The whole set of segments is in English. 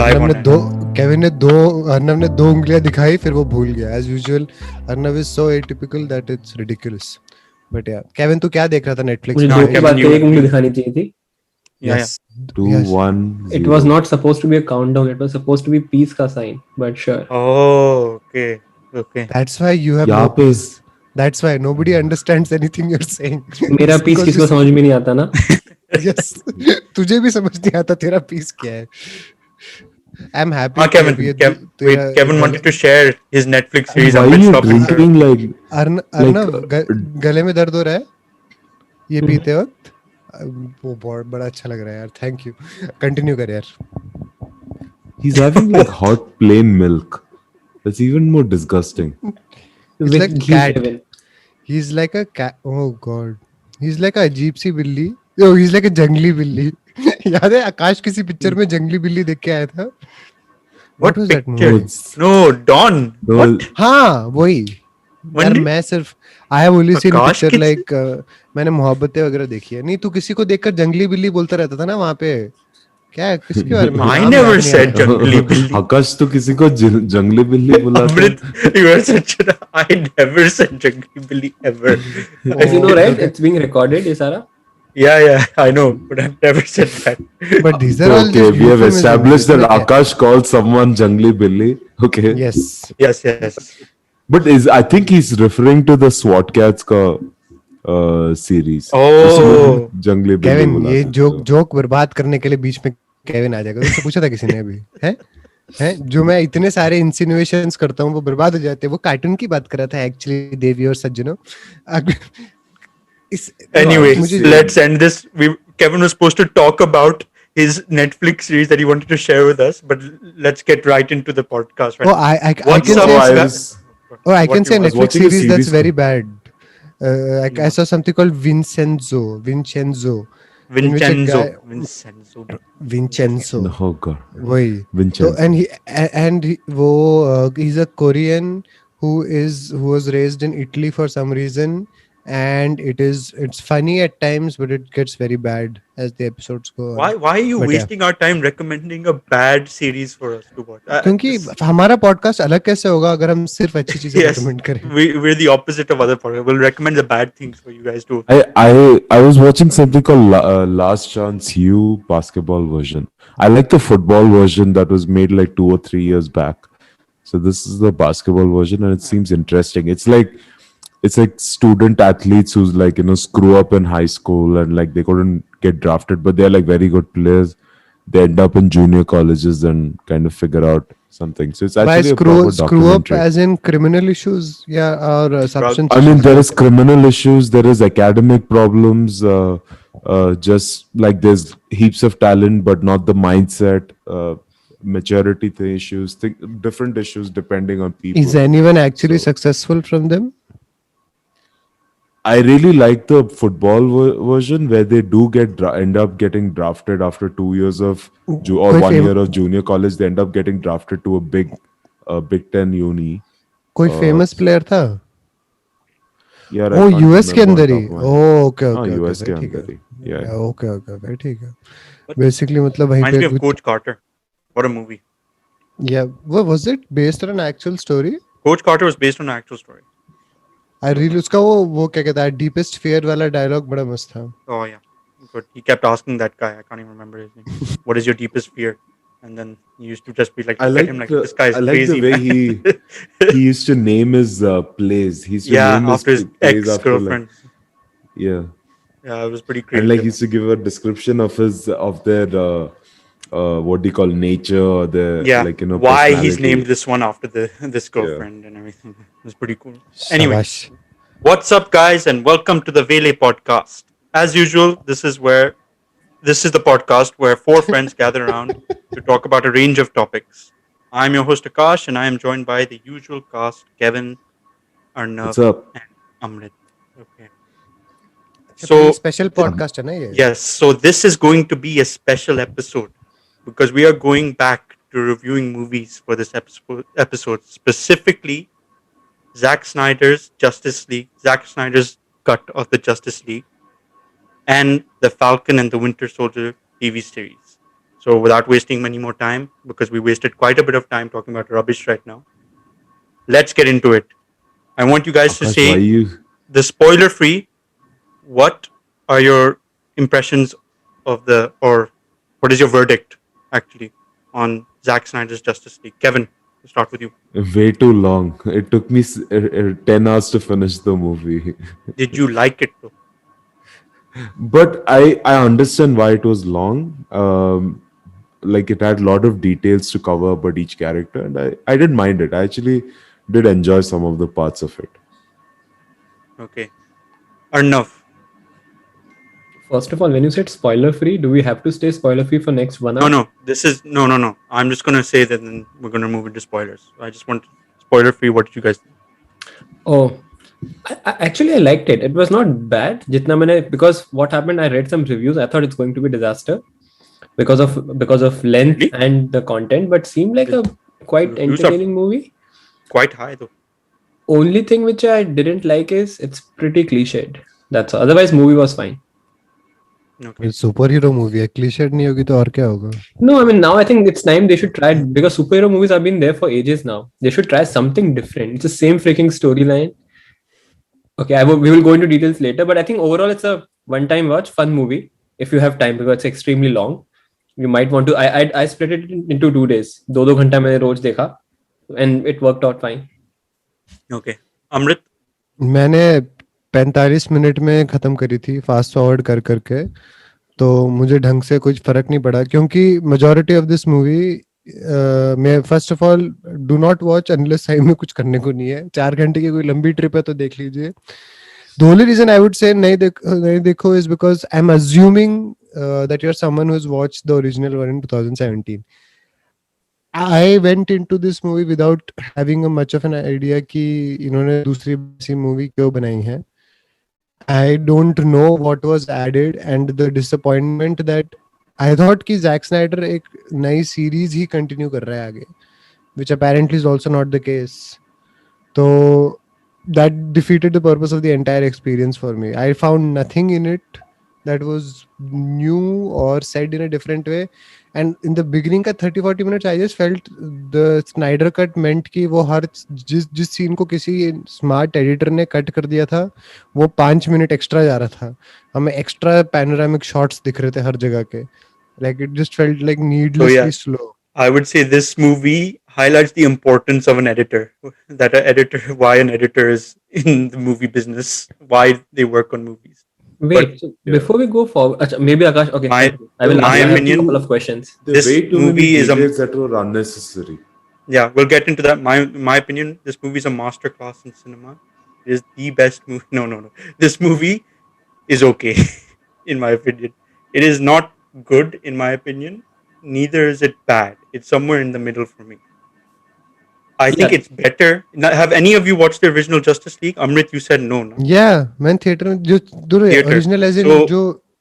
अर्नव ने अर्नव ने दो उंगलियां दिखाई, फिर वो भूल गया as usual. Arnav is so atypical that it's ridiculous. But yeah Kevin, तू क्या देख रहा था नेटफ्लिक्स मुझे पे? 2 के बाद एक उंगली दिखानी चाहिए थी. Yes. 2, Yes. 1, It 0. was not supposed to be a countdown. It was supposed to be peace का sign. But sure. Oh, okay. That's why you have यहाँ no पे peace. That's why nobody understands anything you're saying. मेरा It's peace because किसको समझ में नहीं आता ना. Yes. तुझे भी समझ नहीं आता तेरा पीस क्या है. I'm happy. Kevin wanted to share his Netflix series. Why I'm are bit you stopping, sir. drinking like Arnav, गले में दर्द हो रहा है ये पीते वक्त? वो बहुत बड़ा अच्छा लग रहा है यार. Thank you. कंटिन्यू कर यार. he's having like hot plain milk? That's even more disgusting. It's With like ghee, cat. Kevin. He's like a cat. Oh god. He's like a अजीब सी बिल्ली. Oh, he's like a जंगली बिल्ली. याद है आकाश किसी picture में जंगली बिल्ली देख के आया था? What was that picture? movie? No, Dawn. What? हाँ वही. When यार did- मैं सिर्फ I have only seen Akash picture किस- like मैंने मोहब्बतें वगैरह देखी है. नहीं तू किसी को देखकर जंगली बिल्ली बोलता रहता था ना वहाँ पे. क्या है किसके बारे में? I नाम never याद नहीं आ said रहा. jungly billy. आकाश तो किसी को जंगली बिल्ली बुलाता है. Amrit, you are such a... I never said jungly billy ever. As you know, right? It's being recorded, ये सारा. Yeah, I know, but I've never said that. But these are all Okay, just we have euphemisms. established that इसमें क्या है? Akash called someone jungly billy. Okay. Yes. Yes. But I think he's referring to the SWAT Cats का series. Oh. उसमें जंगली बिल्ली Kevin, बुलाते ये थे. जोक बर्बाद करने के लिए बीच में केविन आ जाएगा. उससे पूछा था किसी ने अभी है जो मैं इतने सारे इंसिनुएशंस करता हूँ वो बर्बाद हो जाते हैं. वो कार्टून की बात कर रहा था एक्चुअली देवी और सज्जनों. Anyway, मुझे- let's end this. Kevin was supposed to talk about his Netflix series that he wanted to share with us, but let's get right into the podcast. Right? Oh, I What's can up, say I guys? was- I can say I was Netflix watching a series that's series very bad. I saw something called Vincenzo. Vincenzo. Oh God. वही. Vincenzo. So he's a Korean who was raised in Italy for some reason, and it's funny at times, but it gets very bad as the episodes go on. Why are you But yeah. wasting our time recommending a bad series for us to watch? क्योंकि हमारा podcast अलग कैसे होगा अगर हम सिर्फ अच्छी चीजें Yes, recommend करें. we're the opposite of other podcasts. We'll recommend the bad things for you guys too. I was watching something called Last Chance U basketball version. I like the football version that was made like 2 or 3 years back. So this is the basketball version, and it seems interesting. It's like student athletes who's like screw up in high school and like they couldn't get drafted, but they're like very good players. They end up in junior colleges and kind of figure out something. So it's By actually a proper screw up documentary. as in criminal issues, or substance. I mean, there is criminal issues, there is academic problems, just like there's heaps of talent, but not the mindset, maturity issues, different issues depending on people. Is anyone actually successful from them? I really like the football version where they do end up getting drafted after 2 years of or 1 year of junior college. They end up getting drafted to a Big Ten uni. कोई famous player था? Yeah, Oh, US के अंदर ही. Oh, okay. US के ठीक है. अंदर ही. Yeah. Okay, ठीक है. Basically मतलब वहीं Reminds me पे of Coach Carter. What a movie. Yeah, was it based on an actual story? Coach Carter was based on an actual story. I really उसका वो क्या कहता है deepest fear वाला dialogue बड़ा मस्त था. Oh yeah, good. He kept asking that guy. I can't even remember his name. What is your deepest fear? And then he used to just be like, look at him like this guy is I like crazy. the way man. he used to name his plays. He used to name after his plays after, ex-girlfriend. yeah, It was pretty crazy. and like he used to give a description of their what do you call nature or their why he's personality. named this one after this girlfriend and everything. It was pretty cool. Anyway, शाबाश. what's up, guys, and welcome to the Vele podcast. As usual, this is the podcast where 4 friends gather around to talk about a range of topics. I'm your host Akash, and I am joined by the usual cast: Kevin, Arnav, What's up? and Amrit. Okay. So special podcast है ना ये? yes, so this is going to be a special episode because we are going back to reviewing movies for this episode, specifically Zack Snyder's Justice League, Zack Snyder's cut of the Justice League, and the Falcon and the Winter Soldier TV series. So without wasting any more time, because we wasted quite a bit of time talking about rubbish right now, let's get into it. I want you guys to Akash, why say you? the spoiler free. What are your impressions of or what is your verdict actually on Zack Snyder's Justice League? Kevin, we'll start with you. Way too long. It took me 10 hours to finish the movie. Did you like it though? But I understand why it was long. Like it had a lot of details to cover about each character, and I didn't mind it. I actually did enjoy some of the parts of it. Okay. Enough. First of all, when you said spoiler free, do we have to stay spoiler free for next 1 hour? No. This is no. I'm just gonna say that, then we're gonna move into spoilers. I just want spoiler free. What did you guys think? Oh, actually, I liked it. It was not bad. Because what happened, I read some reviews. I thought it's going to be disaster because of length Really? and the content, but seemed like a quite Reviews are entertaining movie. quite high though. Only thing which I didn't like is it's pretty cliched. That's all. Otherwise, movie was fine. Okay. Super hero movie है, clichéd नहीं होगी तो और क्या होगा? No, I mean now I think it's time they should try it because superhero movies have been there for ages now. They should try something different. It's the same freaking storyline. Okay, we will go into details later, but I think overall it's a one-time watch, fun movie if you have time because it's extremely long. You might want to. I split it into 2 days. 2 घंटा मैंने रोज देखा, and it worked out fine. Okay. Amrit. मैंने 45 minute में खत्म करी थी fast forward कर करके, तो मुझे ढंग से कुछ फर्क नहीं पड़ा क्योंकि मेजॉरिटी ऑफ दिस मूवी मैं first of all do not watch unless side में कुछ करने को नहीं है. 4 घंटे की कोई लंबी ट्रिप है तो देख लीजिए. The only reason I would say nahi dekho is because I'm assuming that you're someone who's watched the original one in 2017. I went into this movie without having a much of an idea कि इन्होंने दूसरी ऐसी movie क्यों बनाई है. I don't know what was added and the disappointment that I thought कि Zack Snyder एक नई series ही continue कर रहा है आगे, which apparently is also not the case. So that defeated the purpose of the entire experience for me. I found nothing in it that was new or said in a different way. And in the beginning का 30-40 minutes I just felt the Snyder cut meant कि वो हर जिस scene को किसी smart editor ने cut कर दिया था वो 5 मिनट एक्स्ट्रा जा रहा था. हमें एक्स्ट्रा पैनोरामिक शॉट्स दिख रहे थे हर जगह के. Like it just felt like needlessly slow. I would say this movie highlights the importance of an editor. Why an editor is in the movie business, why they work on movies. Wait, so before we go forward, maybe Akash. Okay, My- I will my ask you a opinion- couple of questions. There's This way too many movie is a- details that were unnecessary. Yeah, we'll get into that. My opinion, this movie is a masterclass in cinema. It is the best movie. No. This movie is okay, in my opinion. It is not good, in my opinion. Neither is it bad. It's somewhere in the middle for me. I think Yeah. it's better. Now, have any of you watched the original Justice League? Amrit, you said no. Yeah, मैं theater में जो Theater. Original as in So, जो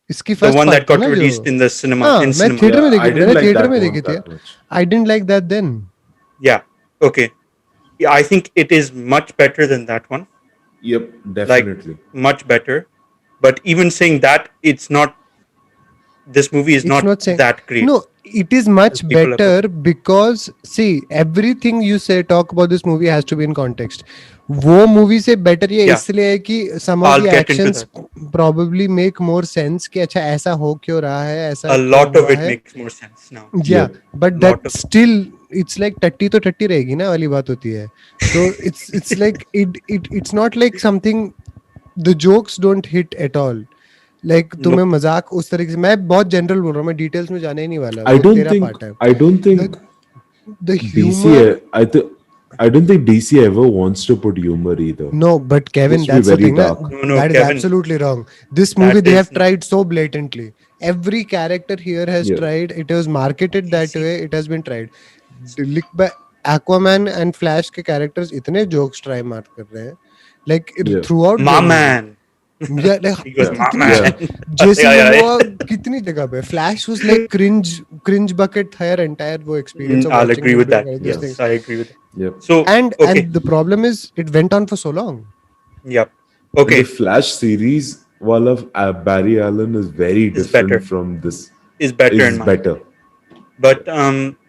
इसकी The first one that part got released in the cinema. हाँ, in मैं cinema. theater में I देखी, didn't मैंने like theater that में one देखी थी. that much. I didn't like that then. Yeah. Okay. Yeah, I think it is much better than that one. Yep, definitely. Much better. But even saying that, it's not. This movie is It's not, not saying- that great. No, it is much People have- better because see everything you say talk about this movie has to be in context. वो movie से better ये Yeah. इसलिए है कि some of I'll the get into actions probably make more sense कि अच्छा ऐसा हो क्यों रहा है, ऐसा A क्यों lot of हुआ it है. makes more sense now. Yeah, but Lot that of- still it's like टट्टी तो टट्टी रहेगी ना वाली बात होती है. So it's like it's not like something, the jokes don't hit at all. Like तुम्हें मजाक उस तरीके से, मैं बहुत जनरल बोल रहा हूँ, मैं डिटेल्स में जाने ही नहीं वाला. I वो don't तेरा think. part है. I don't think The DC. humor. I don't think DC ever wants to put humor either. No, but Kevin, Supposed to be that's the very thing. dark. No, That is Kevin. absolutely wrong. This That movie they have is- tried so blatantly. Every character here has Yeah. tried. It was marketed that way. It has been tried. By Aquaman and Flash के characters इतने jokes try मार कर रहे हैं. Like Yeah. throughout. My the movie. man. Yeah, like He goes, my कितनी man. जैसे Yeah. वो कितनी जगह पे Flash was like cringe bucket था यार entire वो experience of I'll watching agree him with doing that. all those Yes, things. I agree with that. Yep. So, And okay. the problem is it went on for so long. Yep. And Okay. the Flash series, while of Barry Allen is very Is different better. from this. Is better Is in my better. But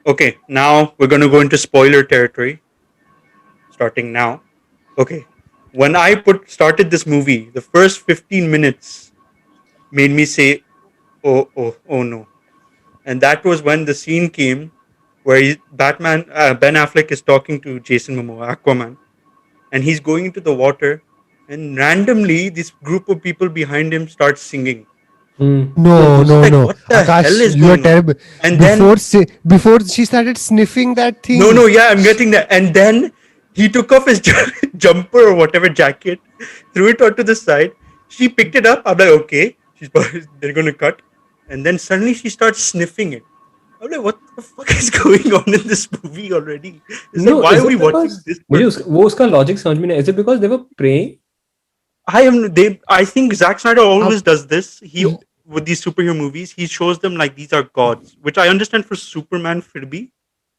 okay, now we're gonna go into spoiler territory. Starting now. Okay, when I started this movie, the first 15 minutes made me say, "Oh, oh, oh no!" And that was when the scene came where Batman Ben Affleck is talking to Jason Momoa, Aquaman, and he's going into the water, and randomly this group of people behind him starts singing. Hmm. I No, was no, like, no. "What the hell Akash, is you are going on?" terrible. And then Before she started sniffing that no, thing. no, yeah, I'm getting that. And then he took off his jumper or whatever jacket, threw it onto the side. She picked it up. I'm like, okay, they're gonna cut. And then suddenly she starts sniffing it. I'm like, what the fuck is going on in this movie already? It's like, No, why is are we it watching because this मुझे person? वो उसका logic समझ में नहीं, is it because they were praying? I think Zack Snyder always Ab- does this. He with these superhero movies, he shows them like these are gods, which I understand for Superman Firby.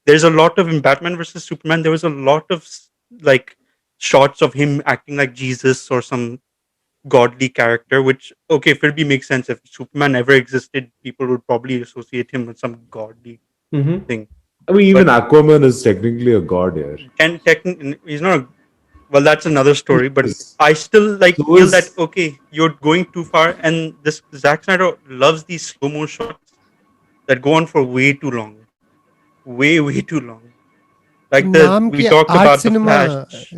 There's a lot of in Batman versus Superman. There was a lot of like shots of him acting like Jesus or some godly character, which okay, Firby makes sense. If Superman ever existed, people would probably associate him with some godly Mm-hmm. thing. I mean, even But Aquaman is technically a god here. can technically he's not a well, that's another story. But Yes. I still like So feel that is okay, you're going too far, and this Zack Snyder loves these slow mo shots that go on for way too long, way too long. तो Like the नाम we की talked art about the cinema, Flash.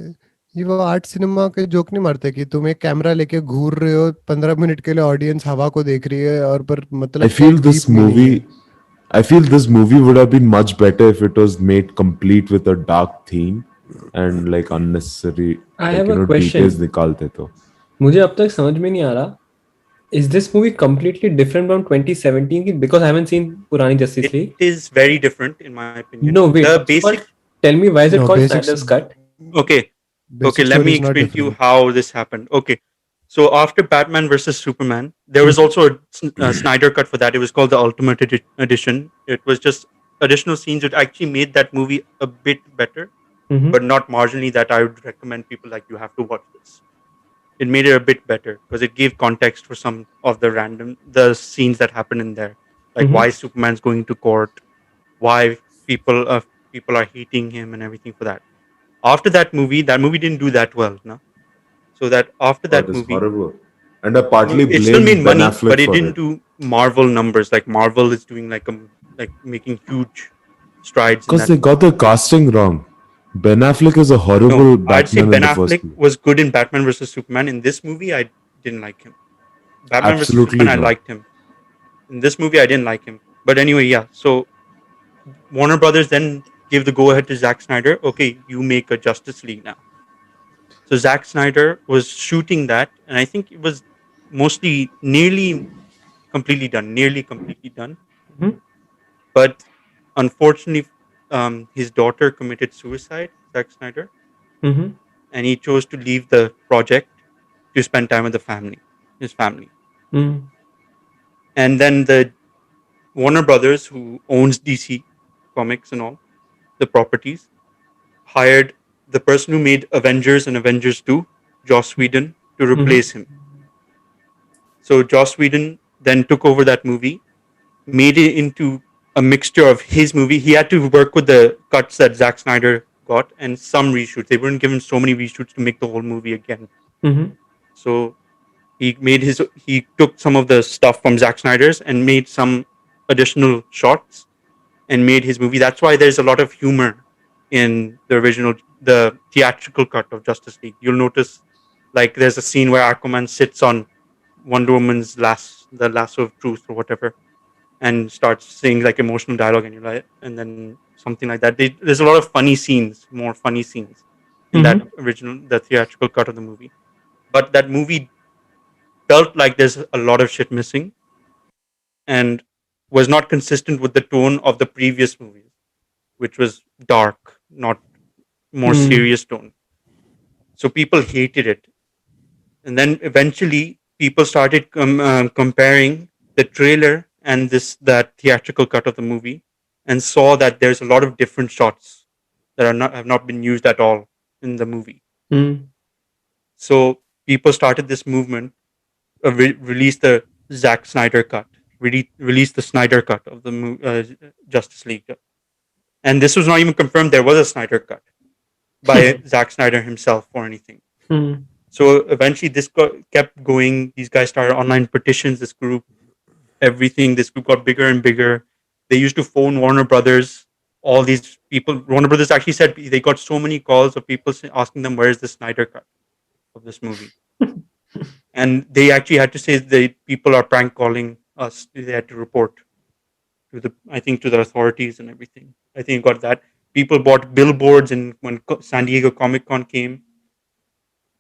ये वो art cinema के joke नहीं मारते कि तुम एक कैमरा लेके घूर रहे हो 15 मिनट के लिए, ऑडियंस हवा को देख रही है और पर I मतलब कोई feel this डीप मीनिंग है. movie. I feel this movie would have been much better if it was made complete with a dark theme and like unnecessary, I like have a details question. निकालते तो. मुझे अब तक समझ में नहीं आ रहा. Is this movie completely different from 2017? Because I haven't seen Purani Justice It League. is very different in my opinion. No, wait. The What's it basic called? Tell me, why is it No, called Snyder's Cut? okay, okay, basic let story me is not explain to you different. how this happened. Okay, so after Batman versus Superman, there was Mhm. also a Snyder cut for that. It was called the Ultimate Edition. It was just additional scenes which actually made that movie a bit better, Mhm. but not marginally that I would recommend people like you have to watch this. It made it a bit better because it gave context for some of the scenes that happen in there, like Mhm. why Superman's going to court, why people are hating him and everything for that. After that movie didn't do that well, no. So that after Oh, it that is movie, horrible. And I partly it still made blame Ben money, Affleck but it for didn't it. do Marvel numbers. Like Marvel is doing like making huge strides in Because that they got movie. the casting wrong. Ben Affleck is a No, horrible I'd say Batman in Ben the first Affleck movie. was good in Batman versus Superman. In this movie, I didn't like him. Batman versus Absolutely Superman, I not. liked him. In this movie, I didn't like him. But anyway, yeah. So Warner Brothers then gave the go ahead to Zack Snyder. Okay, you make a Justice League now. So Zack Snyder was shooting that, and I think it was mostly nearly completely done. Mhm. But unfortunately, his daughter committed suicide, Zack Snyder, Mhm. and he chose to leave the project to spend time with the family, his family. Mhm. And then the Warner Brothers, who owns DC Comics and all the properties, hired the person who made Avengers and Avengers 2, Joss Whedon, to Mhm. replace him. So Joss Whedon then took over that movie, made it into a mixture of his movie. He had to work with the cuts that Zack Snyder got and some reshoots. They weren't given so many reshoots to make the whole movie again. Mhm. So he took some of the stuff from Zack Snyder's and made some additional shots and made his movie. That's why there's a lot of humor in the theatrical cut of Justice League. You'll notice like there's a scene where Aquaman sits on Wonder Woman's the lasso of truth or whatever, and starts saying like emotional dialogue, and you're like, and then something like that. There's a lot of funny scenes, more funny scenes in that Mhm. the theatrical cut of the movie. But that movie felt like there's a lot of shit missing and was not consistent with the tone of the previous movies, which was dark, not more Mhm. serious tone. So people hated it, and then eventually people started comparing the trailer and this that theatrical cut of the movie, and saw that there's a lot of different shots that are not have not been used at all in the movie. Mhm. So people started this movement, release the Zack Snyder cut, released the Snyder cut of the Justice League, and this was not even confirmed. There was a Snyder cut by Zack Snyder himself or anything. Hmm. So eventually, this kept going. These guys started online petitions. This group, everything. This group got bigger and bigger. They used to phone Warner Brothers. All these people, Warner Brothers actually said they got so many calls of people asking them, "Where is the Snyder cut of this movie?" And they actually had to say that people are prank calling us. They had to report to I think to the authorities and everything. I think you got that. People bought billboards, and when San Diego Comic Con came,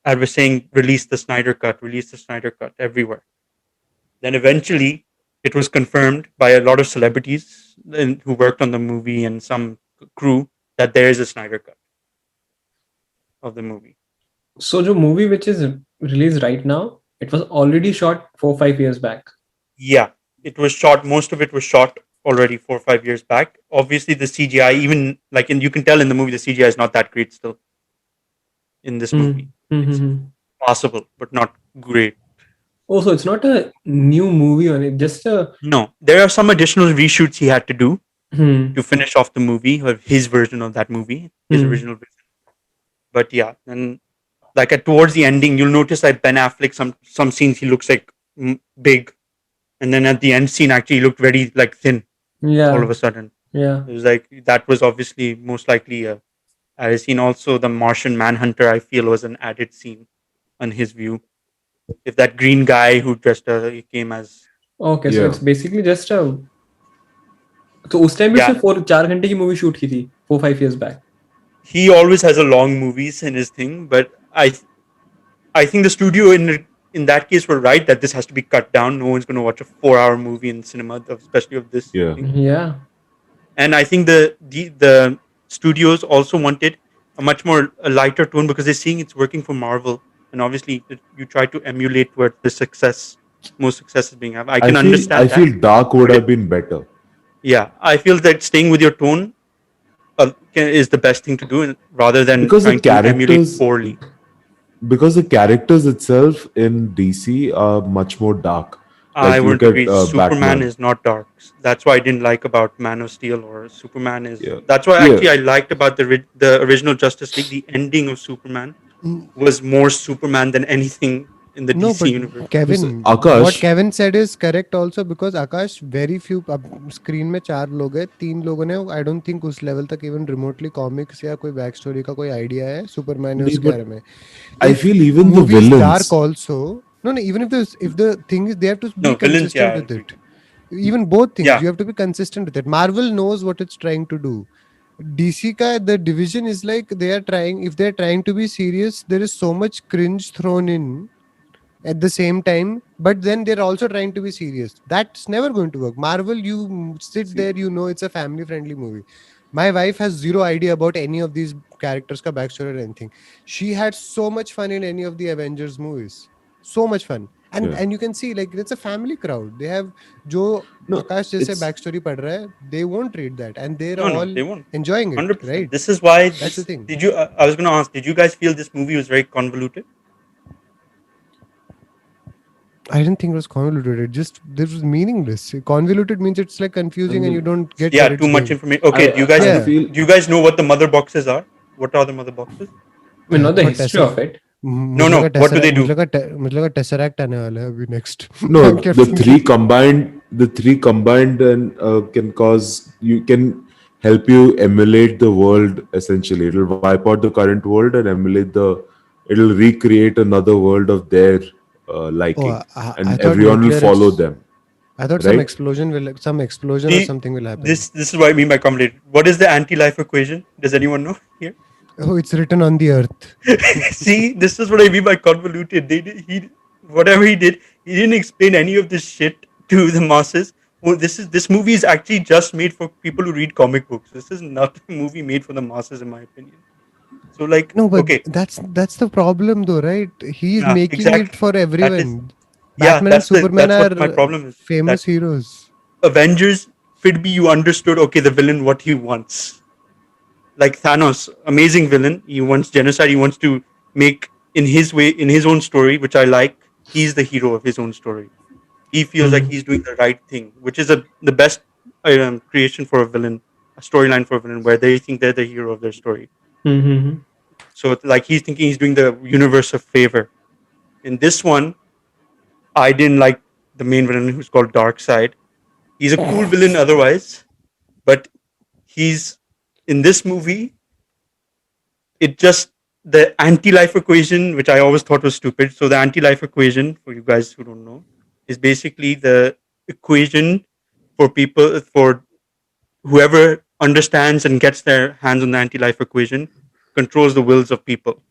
I was saying, release the Snyder cut everywhere. Then eventually, it was confirmed by a lot of celebrities who worked on the movie and some crew that there is a Snyder cut of the movie. So the movie which is released right now, it was already shot 4 5 years back. Yeah, it was shot. Most of it was shot already 4 or 5 years back. Obviously, the CGI, even like you can tell in the movie, the CGI is not that great still. In this movie, it's possible, but not great. Oh, so it's not a new movie on it, just a No, there are some additional reshoots he had to do hmm. to finish off the movie, or his version of that movie, his original version. But yeah, and like towards the ending, you'll notice like Ben Affleck, some scenes he looks like big, and then at the end scene, actually, he looked very like thin. Yeah. All of a sudden, Yeah. it was like that was obviously most likely a added scene. Also, the Martian Manhunter, I feel, was an added scene on his view. If that green guy who dressed he came as Okay, so Yeah. it's basically just a तो उस time भी Yeah. उसने 4 घंटे की movie shoot की थी 4 5 years back. he always has a long movies in his thing, but I think the studio in that case were right that this has to be cut down. No one's going to watch a 4 hour movie in cinema, especially of this Yeah. thing. Yeah. And I think the studios also wanted a much more a lighter tone because they're seeing it's working for Marvel, and obviously you try to emulate what the most success is being. I can I understand that. feel Dark would But have been better. Yeah, I feel that staying with your tone is the best thing to do, rather than Because the trying to emulate characters poorly. because the characters itself in DC are much more dark. I Like wouldn't look agree. at Superman Batman. is not dark. That's what I didn't like about Man of Steel or Superman. Yeah. That's what Yeah. actually I liked about the original Justice League. The ending of Superman was more Superman than anything in the No, DC but universe. Kevin, Akash- what Kevin said is correct also because Akash, very few अब screen में 4 लोग हैं, 3 लोगों ने I don't think उस level तक even remotely comics या कोई बैक स्टोरी का कोई आइडिया है सुपरमैन नहीं, उसके but बारे में. I feel even the Movie is villains. dark also. No, even if the thing is they have to be No, villains, consistent yeah, I with agree. it. Even both things, Yeah. you have to be consistent with it. Marvel knows what it's trying to do. DC ka the division is like they are trying. If they are trying to be serious, there is so much cringe thrown in at the same time, but then they're also trying to be serious. That's never going to work. Marvel, you sit there, you know it's a family friendly movie. My wife has zero idea about any of these characters ka backstory or anything. She had so much fun in any of the Avengers movies, so much fun. And you can see like it's a family crowd. They have jo No, Akash jaise it's- backstory pad raha hai, they won't read that and they're No, all they won't. enjoying it, 100%. right? This is why. That's the thing. Did you? I was going to ask. Did you guys feel this movie was very convoluted? I didn't think it was convoluted. It just this was meaningless. Convoluted means it's like confusing and you don't get. Yeah, where too it's much going. information. Okay, do you guys I feel do you guys know what the mother boxes are? What are the mother boxes? I mean, not the But history of it. No, what do they do? मुझे लगा tesseract आने वाला है अभी next. No, I kept the thinking- three combined and can cause you can help you emulate the world. Essentially, it'll wipe out the current world and emulate it'll recreate another world of their liking, I and thought everyone will nuclear follow ex- them. I thought Right? some explosion or See, something will happen. This is what I mean by convoluted. What is the anti-life equation? Does anyone know here? Oh, it's written on the earth. See, this is what I mean by convoluted. Whatever he did, he didn't explain any of this shit to the masses. Well, this movie is actually just made for people who read comic books. This is not a movie made for the masses, in my opinion. So, like, No, but okay, that's the problem though, right? He's Yeah, making exactly. it for everyone. Yeah, Batman and that's Superman what my are problem is. famous heroes. Avengers, fit be you understood, okay, the villain, what he wants. Like Thanos, amazing villain. He wants genocide. He wants to make in his way, in his own story, which I like. He's the hero of his own story. he feels like he's doing the right thing, which is the best creation for a villain, a storyline for a villain, where they think they're the hero of their story. Mm-hmm. So like he's thinking he's doing the universe a favor. In this one, I didn't like the main villain who's called Darkseid. He's a cool villain otherwise, but he's in this movie. It just the anti-life equation, which I always thought was stupid. So the anti-life equation, for you guys who don't know, is basically the equation for people for whoever understands and gets their hands on the anti-life equation controls the wills of people,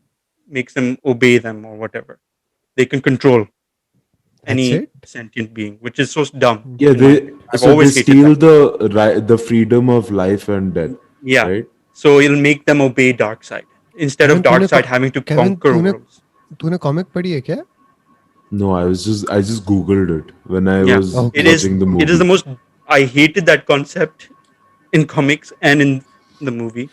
makes them obey them or whatever. They can control That's any it. sentient being, which is so dumb. Yeah, In my they opinion, I've so they always hated steal that. the freedom of life and death, Yeah, right? so it'll make them obey Darkseid instead of Kevin, Darkseid having to Kevin, conquer worlds. तूने comic पढ़ी है क्या? No, I just googled it when I Yeah, was Okay. watching the it is the movie. most. I hated that concept in comics and in the movie.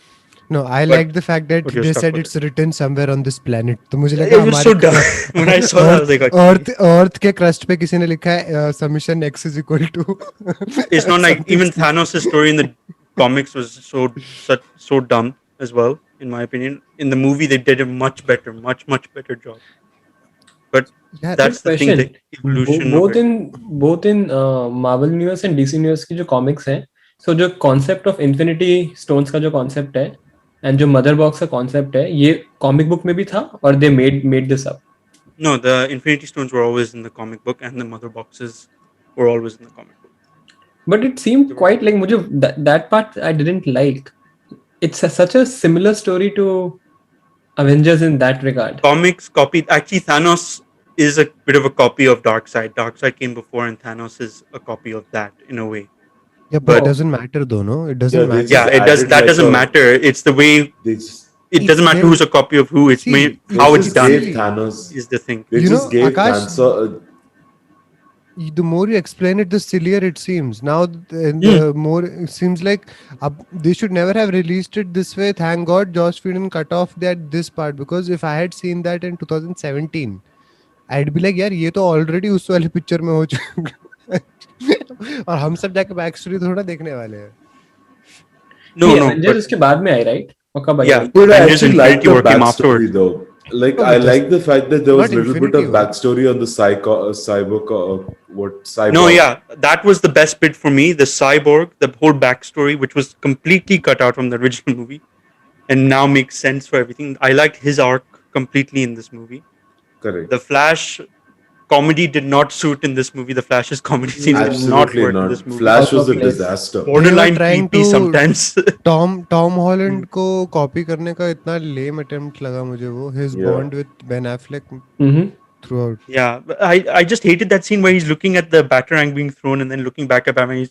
No, I But- like the fact that but you're they stuck said with it's written somewhere on this planet. तो मुझे It लगा was हमारे so dumb. When I saw that, I was like, okay. Earth के crust पे किसी ने लिखा है submission X is equal to. It's not like something even stupid. Thanos' story in the comics was so dumb as well, in my opinion. In the movie, they did a much better job. But Yeah, that's the thing, the Question. evolution of both in Marvel Universe and DC Universe की जो comics है, so जो concept of Infinity Stones का जो concept है and जो Mother Box का concept है, ये comic book में भी था और they made this up. No, the Infinity Stones were always in the comic book, and the Mother Boxes were always in the comic book. But it seemed quite like मुझे that part I didn't like. It's such a similar story to Avengers in that regard. Comics copied. Actually, Thanos is a bit of a copy of Darkseid. Darkseid came before, and Thanos is a copy of that in a way. yeah, but it But- doesn't matter though, no? It doesn't Yeah, they matter. just Yeah, it does. added That like doesn't a- matter. It's the way. They just It doesn't matter who's a copy of who. It's See, made, they how they it's just done gave Thanos. is the thing. They You just know, gave Akash, Thanos. The more you explain it, the sillier it seems. Now, the more it seems like they should never have released it this way. Thank God Joss Whedon cut off this part, because if I had seen that in 2017, I'd be like, यार ये तो already उस वाले picture में हो चुका और हम सब जाके बैक स्टोरी थोड़ा देखने वाले हैं. No, See, no. Avengers But उसके बाद में आई, right? और कब आई? yeah, But I Avengers actually like Infinity the War came backstory afterwards. though. Like No, I just- like the fact that there was not a little bit Infinity of War. backstory on the cyborg. Cyborg. No, yeah, that was the best bit for me. The cyborg, the whole backstory, which was completely cut out from the original movie, and now makes sense for everything. I liked his arc completely in this movie. Correct. The Flash comedy did not suit in this movie. The Flash's comedy scenes did not Absolutely work in not. this movie. Flash was a Out of place. disaster. Borderline trying creepy to- sometimes. Tom Holland को copy करने का इतना लेम attempt लगा मुझे वो. His Yeah. bond with Ben Affleck Mm-hmm. throughout. Yeah, but I just hated that scene where he's looking at the batarang being thrown and then looking back at Batman.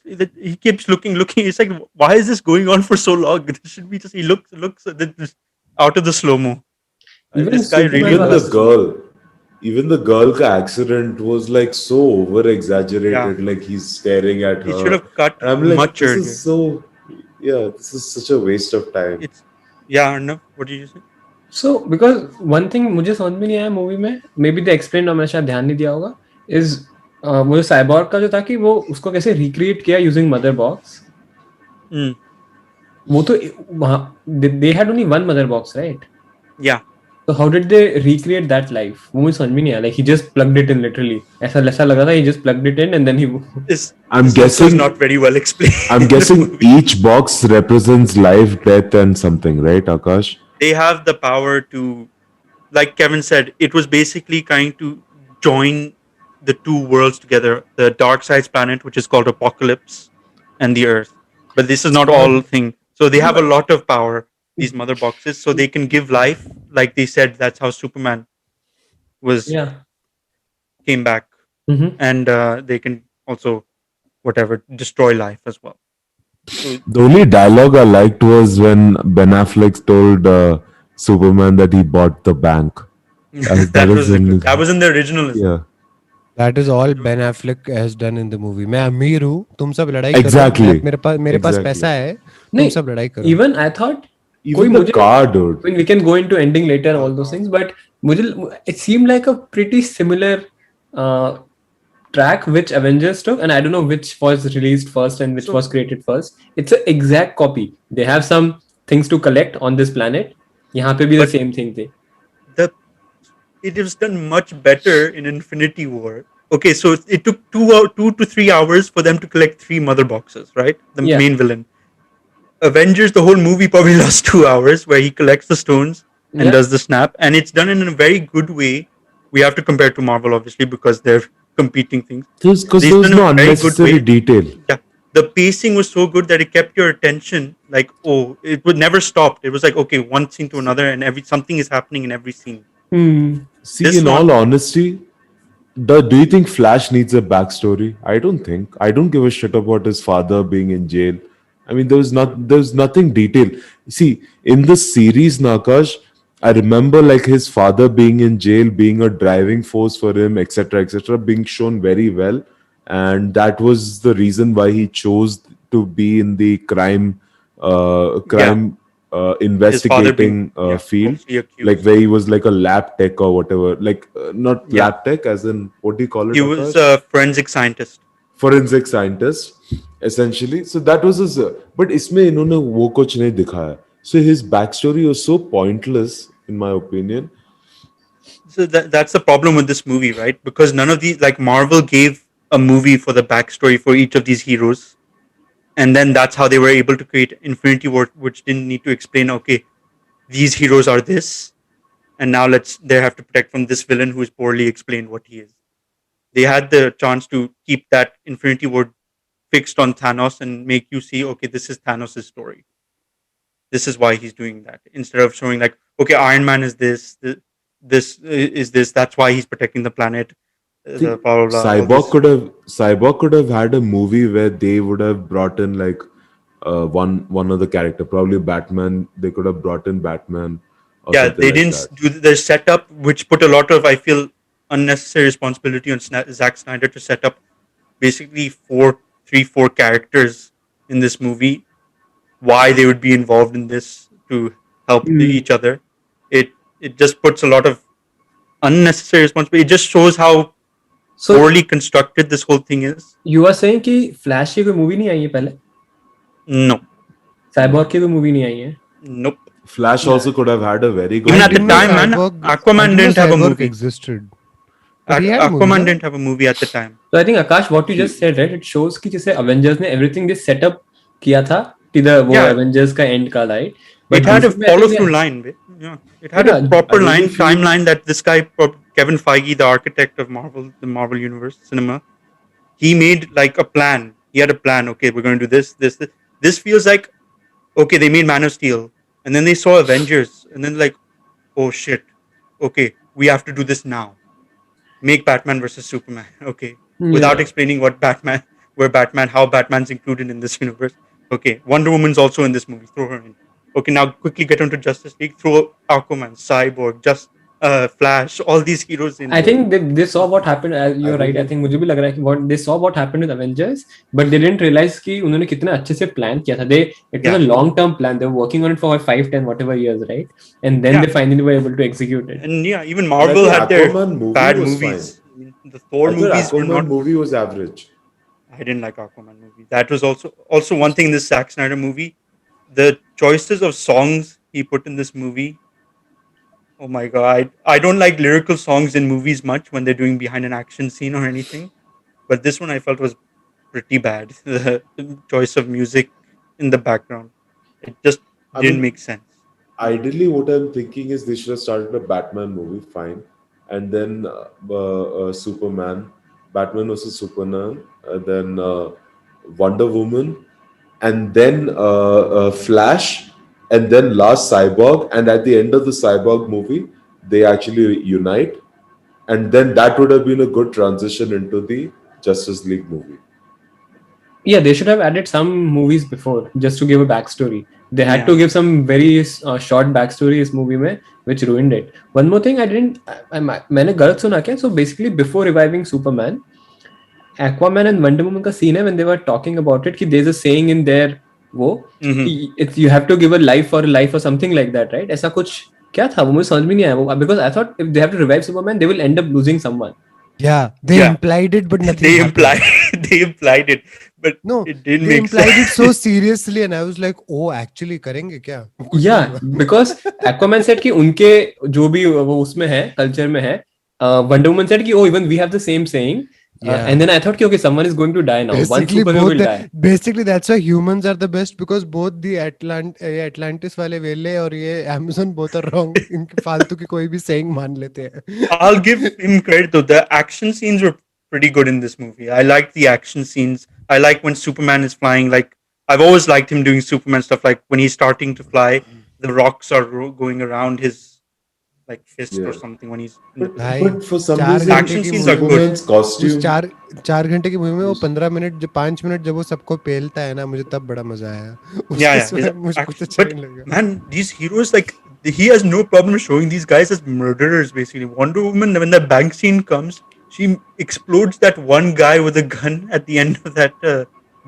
He keeps looking. It's like, why is this going on for so long? This should be just he looks out of the slow mo. Even This guy Superman really Even was- the girl ka accident was like so over exaggerated. Yeah. Like he's staring at He her. should have cut And I'm like, much this earlier. is so. Yeah, this is such a waste of time. It's yeah, Arnav, what did you say? So because one thing मुझे समझ में नहीं आया movie में, maybe they explained और मैंने शायद ध्यान नहीं दिया होगा, is वो जो साइबॉर्ग का जो था कि वो उसको कैसे recreate किया using mother box. Mm. वो तो वहाँ they had only one mother box, right? Yeah, So how did they recreate that life? वो मुझे समझ में नहीं आया. Like he just plugged it in literally. ऐसा लगा था he just plugged it in and then he. this I'm this also is guessing- not very well explained. I'm guessing each box represents life, death, and something, right, Akash? They have the power to, like Kevin said, it was basically trying to join the two worlds together: the dark side's planet, which is called Apocalypse, and the Earth. But this is not all thing. So they have a lot of power. These mother boxes, so they can give life, like they said. That's how Superman was Yeah. came back, Mm-hmm. and they can also whatever destroy life as well. So, The only dialogue I liked was when Ben Affleck told Superman that he bought the bank. that was in the original. Yeah, That is all Ben Affleck has done in the movie. मैं अमीर हूँ, तुम सब लड़ाई Exactly. करो. मेरे पास Exactly. पैसा है, तुम नहीं, सब लड़ाई करो. Even I thought even कोई the car, dude. I mean, we can go into ending later, all those things, but it seemed like a pretty similar track which Avengers took, and I don't know which was released first and which So was created first. It's an exact copy. They have some things to collect on this planet. यहाँ पे भी the but same thing thing. the it was done much better in Infinity War. Okay, so it took 2 to 3 hours for them to collect three mother boxes, right? The Yeah, main villain. Avengers, the whole movie probably lost 2 hours where he collects the stones and yeah. does the snap, and it's done in a very good way. We have to compare to Marvel, obviously, because they're competing things. Because It's there done was in no a very good unnecessary way. detail. Yeah, the pacing was so good that it kept your attention. Like, oh, it would never stop. It was like, okay, one scene to another, and every something is happening in every scene. Hmm. See, This in one, all honesty, do you think Flash needs a backstory? I don't think. I don't give a shit about his father being in jail. I mean, there was nothing detailed. See, in the series, Nakash, I remember like his father being in jail, being a driving force for him, etc., being shown very well, and that was the reason why he chose to be in the yeah, crime his father being investigating field, falsely like accused. where he was like a lab tech or whatever, like not Yeah, lab tech as in, what do you call it, he was Akash? a forensic scientist. Forensic scientist essentially. So that was his but इसमें इन्होंने वो कुछ नहीं दिखाया. So his backstory was so pointless in my opinion. So that's the problem with this movie, right? Because none of these, like Marvel, gave a movie for the backstory for each of these heroes, and then that's how they were able to create Infinity War, which didn't need to explain. Okay, these heroes are this, and now they have to protect from this villain who is poorly explained what he is. They had the chance to keep that Infinity War fixed on Thanos and make you see, okay, this is Thanos' story. This is why he's doing that. Instead of showing like, okay, Iron Man is this is this. That's why he's protecting the planet. See, The blah blah blah. All this. Cyborg could have had a movie where they would have brought in like one other character, probably Batman. They could have brought in Batman or Yeah, something they like didn't that. do their setup, which put a lot of, I feel, unnecessary responsibility on Zack Snyder to set up basically four characters in this movie. Why they would be involved in this to help Hmm. each other. It just puts a lot of unnecessary responsibility. It just shows how So poorly constructed this whole thing is. you are saying कि Flash की कोई movie नहीं आई है पहले? No, Cyborg की कोई movie नहीं आई है? nope. Flash also could have had a very Even good I at the didn't know movie. time, man, Cyborg. I Aquaman didn't know didn't have a Cyborg movie. existed, but he had a movie, Aquaman no? didn't have a movie at the time. So I think Akash, what you just said, right? It shows कि जैसे Avengers ने everything they set up किया था कि the वो Yeah, Avengers का end का, right? it But had a DC में I follow think through they, line. Yeah, it had a yeah, I proper really line feel timeline that this guy, Kevin Feige, the architect of Marvel, the Marvel Universe cinema, he made like a plan. He had a plan. Okay, we're going to do this, this, this. This feels like, okay, they made Man of Steel, and then they saw Avengers, and then like, oh shit, okay, we have to do this now. Make Batman versus Superman. Okay, without yeah. explaining how Batman's included in this universe. Okay, Wonder Woman's also in this movie. Throw her in. Okay, now quickly get onto Justice League. Throw Aquaman, Cyborg, Flash, all these heroes in I there. think they saw what happened. I You're right. I really think मुझे भी लग रहा है कि what they saw what happened with Avengers, but they didn't realize कि उन्होंने कितना अच्छे से plan किया था. It was Yeah, a long term plan. They were working on it for 5, 10, whatever years, right? And then yeah, they finally were able to execute it. and yeah, even but I Marvel think had their Aquaman movie bad was fine. movies. I mean, the Thor I thought movies were Aquaman not. movie was average. I didn't like Aquaman movie. That was also one thing in this Zack Snyder movie. The choices of songs he put in this movie. Oh my god, I don't like lyrical songs in movies much when they're doing behind an action scene or anything. But this one I felt was pretty bad. The choice of music in the background, it just I didn't mean, make sense. ideally, what I'm thinking is they should have started a Batman movie, fine, and then Superman, Batman versus Superman, then Wonder Woman, and then Flash, and then last Cyborg, and at the end of the Cyborg movie, they actually unite, and then that would have been a good transition into the Justice League movie. Yeah, they should have added some movies before just to give a backstory. They had to Yeah, give some very short backstory इस movie में, which ruined it. One more thing, मैंने गलत सुना क्या? So basically, before reviving Superman, Aquaman and Wonder Woman का scene है when they were talking about it कि there's a saying in there वो hmm, कि it's you have to give a life for a life or something like that, right? ऐसा कुछ क्या था वो मुझे समझ में नहीं आया वो, because I thought if they have to revive Superman they will end up losing someone. Yeah, they Yeah. implied it, but nothing They happened. implied they implied it, but No, it didn't they make implied it so sense. seriously, and I was like, "Oh, actually करेंगे क्या?" कुछ नहीं Yeah, हुआ. because Aquaman said कि उनके जो भी वो उसमें है कल्चर में है, Wonder Woman said कि oh even we have the same saying, and Yeah. then I thought कि okay someone is going to die now, one Basically, superhero both will die. basically that's why humans are the best because both the Atlantis वाले वेले और ये Amazon both are wrong. इनके फालतू की कोई भी saying मान लेते हैं. I'll give him credit though. The action scenes were pretty good in this movie. I liked the action scenes. I like when Superman is flying. Like I've always liked him doing Superman stuff. Like when he's starting to fly, the rocks are going around his like fist or Yeah. something when he's in the But भाई position. but for some 4 घंटे reason, Action की scenes are movie good. में Superman's उस costume 4 घंटे की movie में वो was 15 minute, जब 5 मिनट जब वो सबको पेलता है ना, मुझे तब बड़ा मजा आया. Yeah, उसके yeah. His सिवाय मुझे कुछ action, अच्छा but नहीं लगा. man, these heroes like he has no problem showing these guys as murderers. Basically, Wonder Woman when the bank scene comes, she explodes that one guy with a gun at the end of that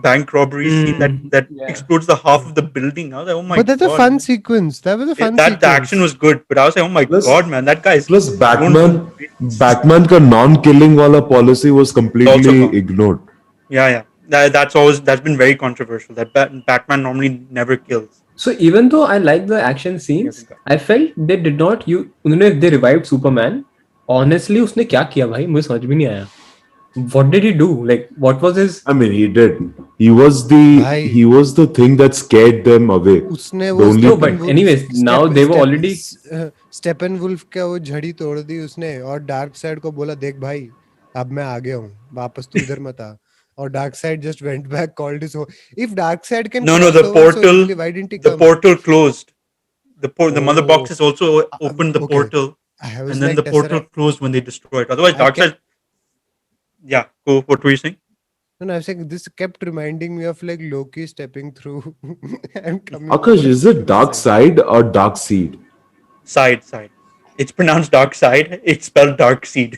bank robbery scene. That Yeah. explodes the half of the building. I was like, oh my But that's a god, fun man. sequence. That was a fun That the action sequence. was good, but I was like, oh my plus god, man, that guy is plus known for Batman great Batman का non-killing वाला policy was is also completely gone. ignored. Yeah, yeah. That's been very controversial. That Batman normally never kills. So even though I like the action He has a scenes, gun. I felt they did not you उन्होंने they revived Superman. Honestly उसने क्या किया भाई मुझे समझ भी नहीं आया. What did he do? Like what was his? I mean, he did. He was the भाई he was the thing that scared them away. उसने The वो only No, thing. but anyways now they were already. स्टेपन wolf का वो झड़ी तोड़ दी उसने, और डार्क साइड को बोला, देख भाई अब मैं आ गया हूँ, वापस तू इधर मत आ. और dark side just went back, called his. If dark side can No, no, cross over so easily, why didn't he the come? portal closed. The mother box Oh, has also opened the okay. portal, I and was then like the portal Tesseract. closed when they destroyed. Otherwise, I kept Darkseid. Yeah, go. What were you saying? no, no, I was saying this kept reminding me of like Loki stepping through and coming Akash, over is to it this dark side. side or dark seed? Side, side. It's pronounced dark side. It's spelled dark seed.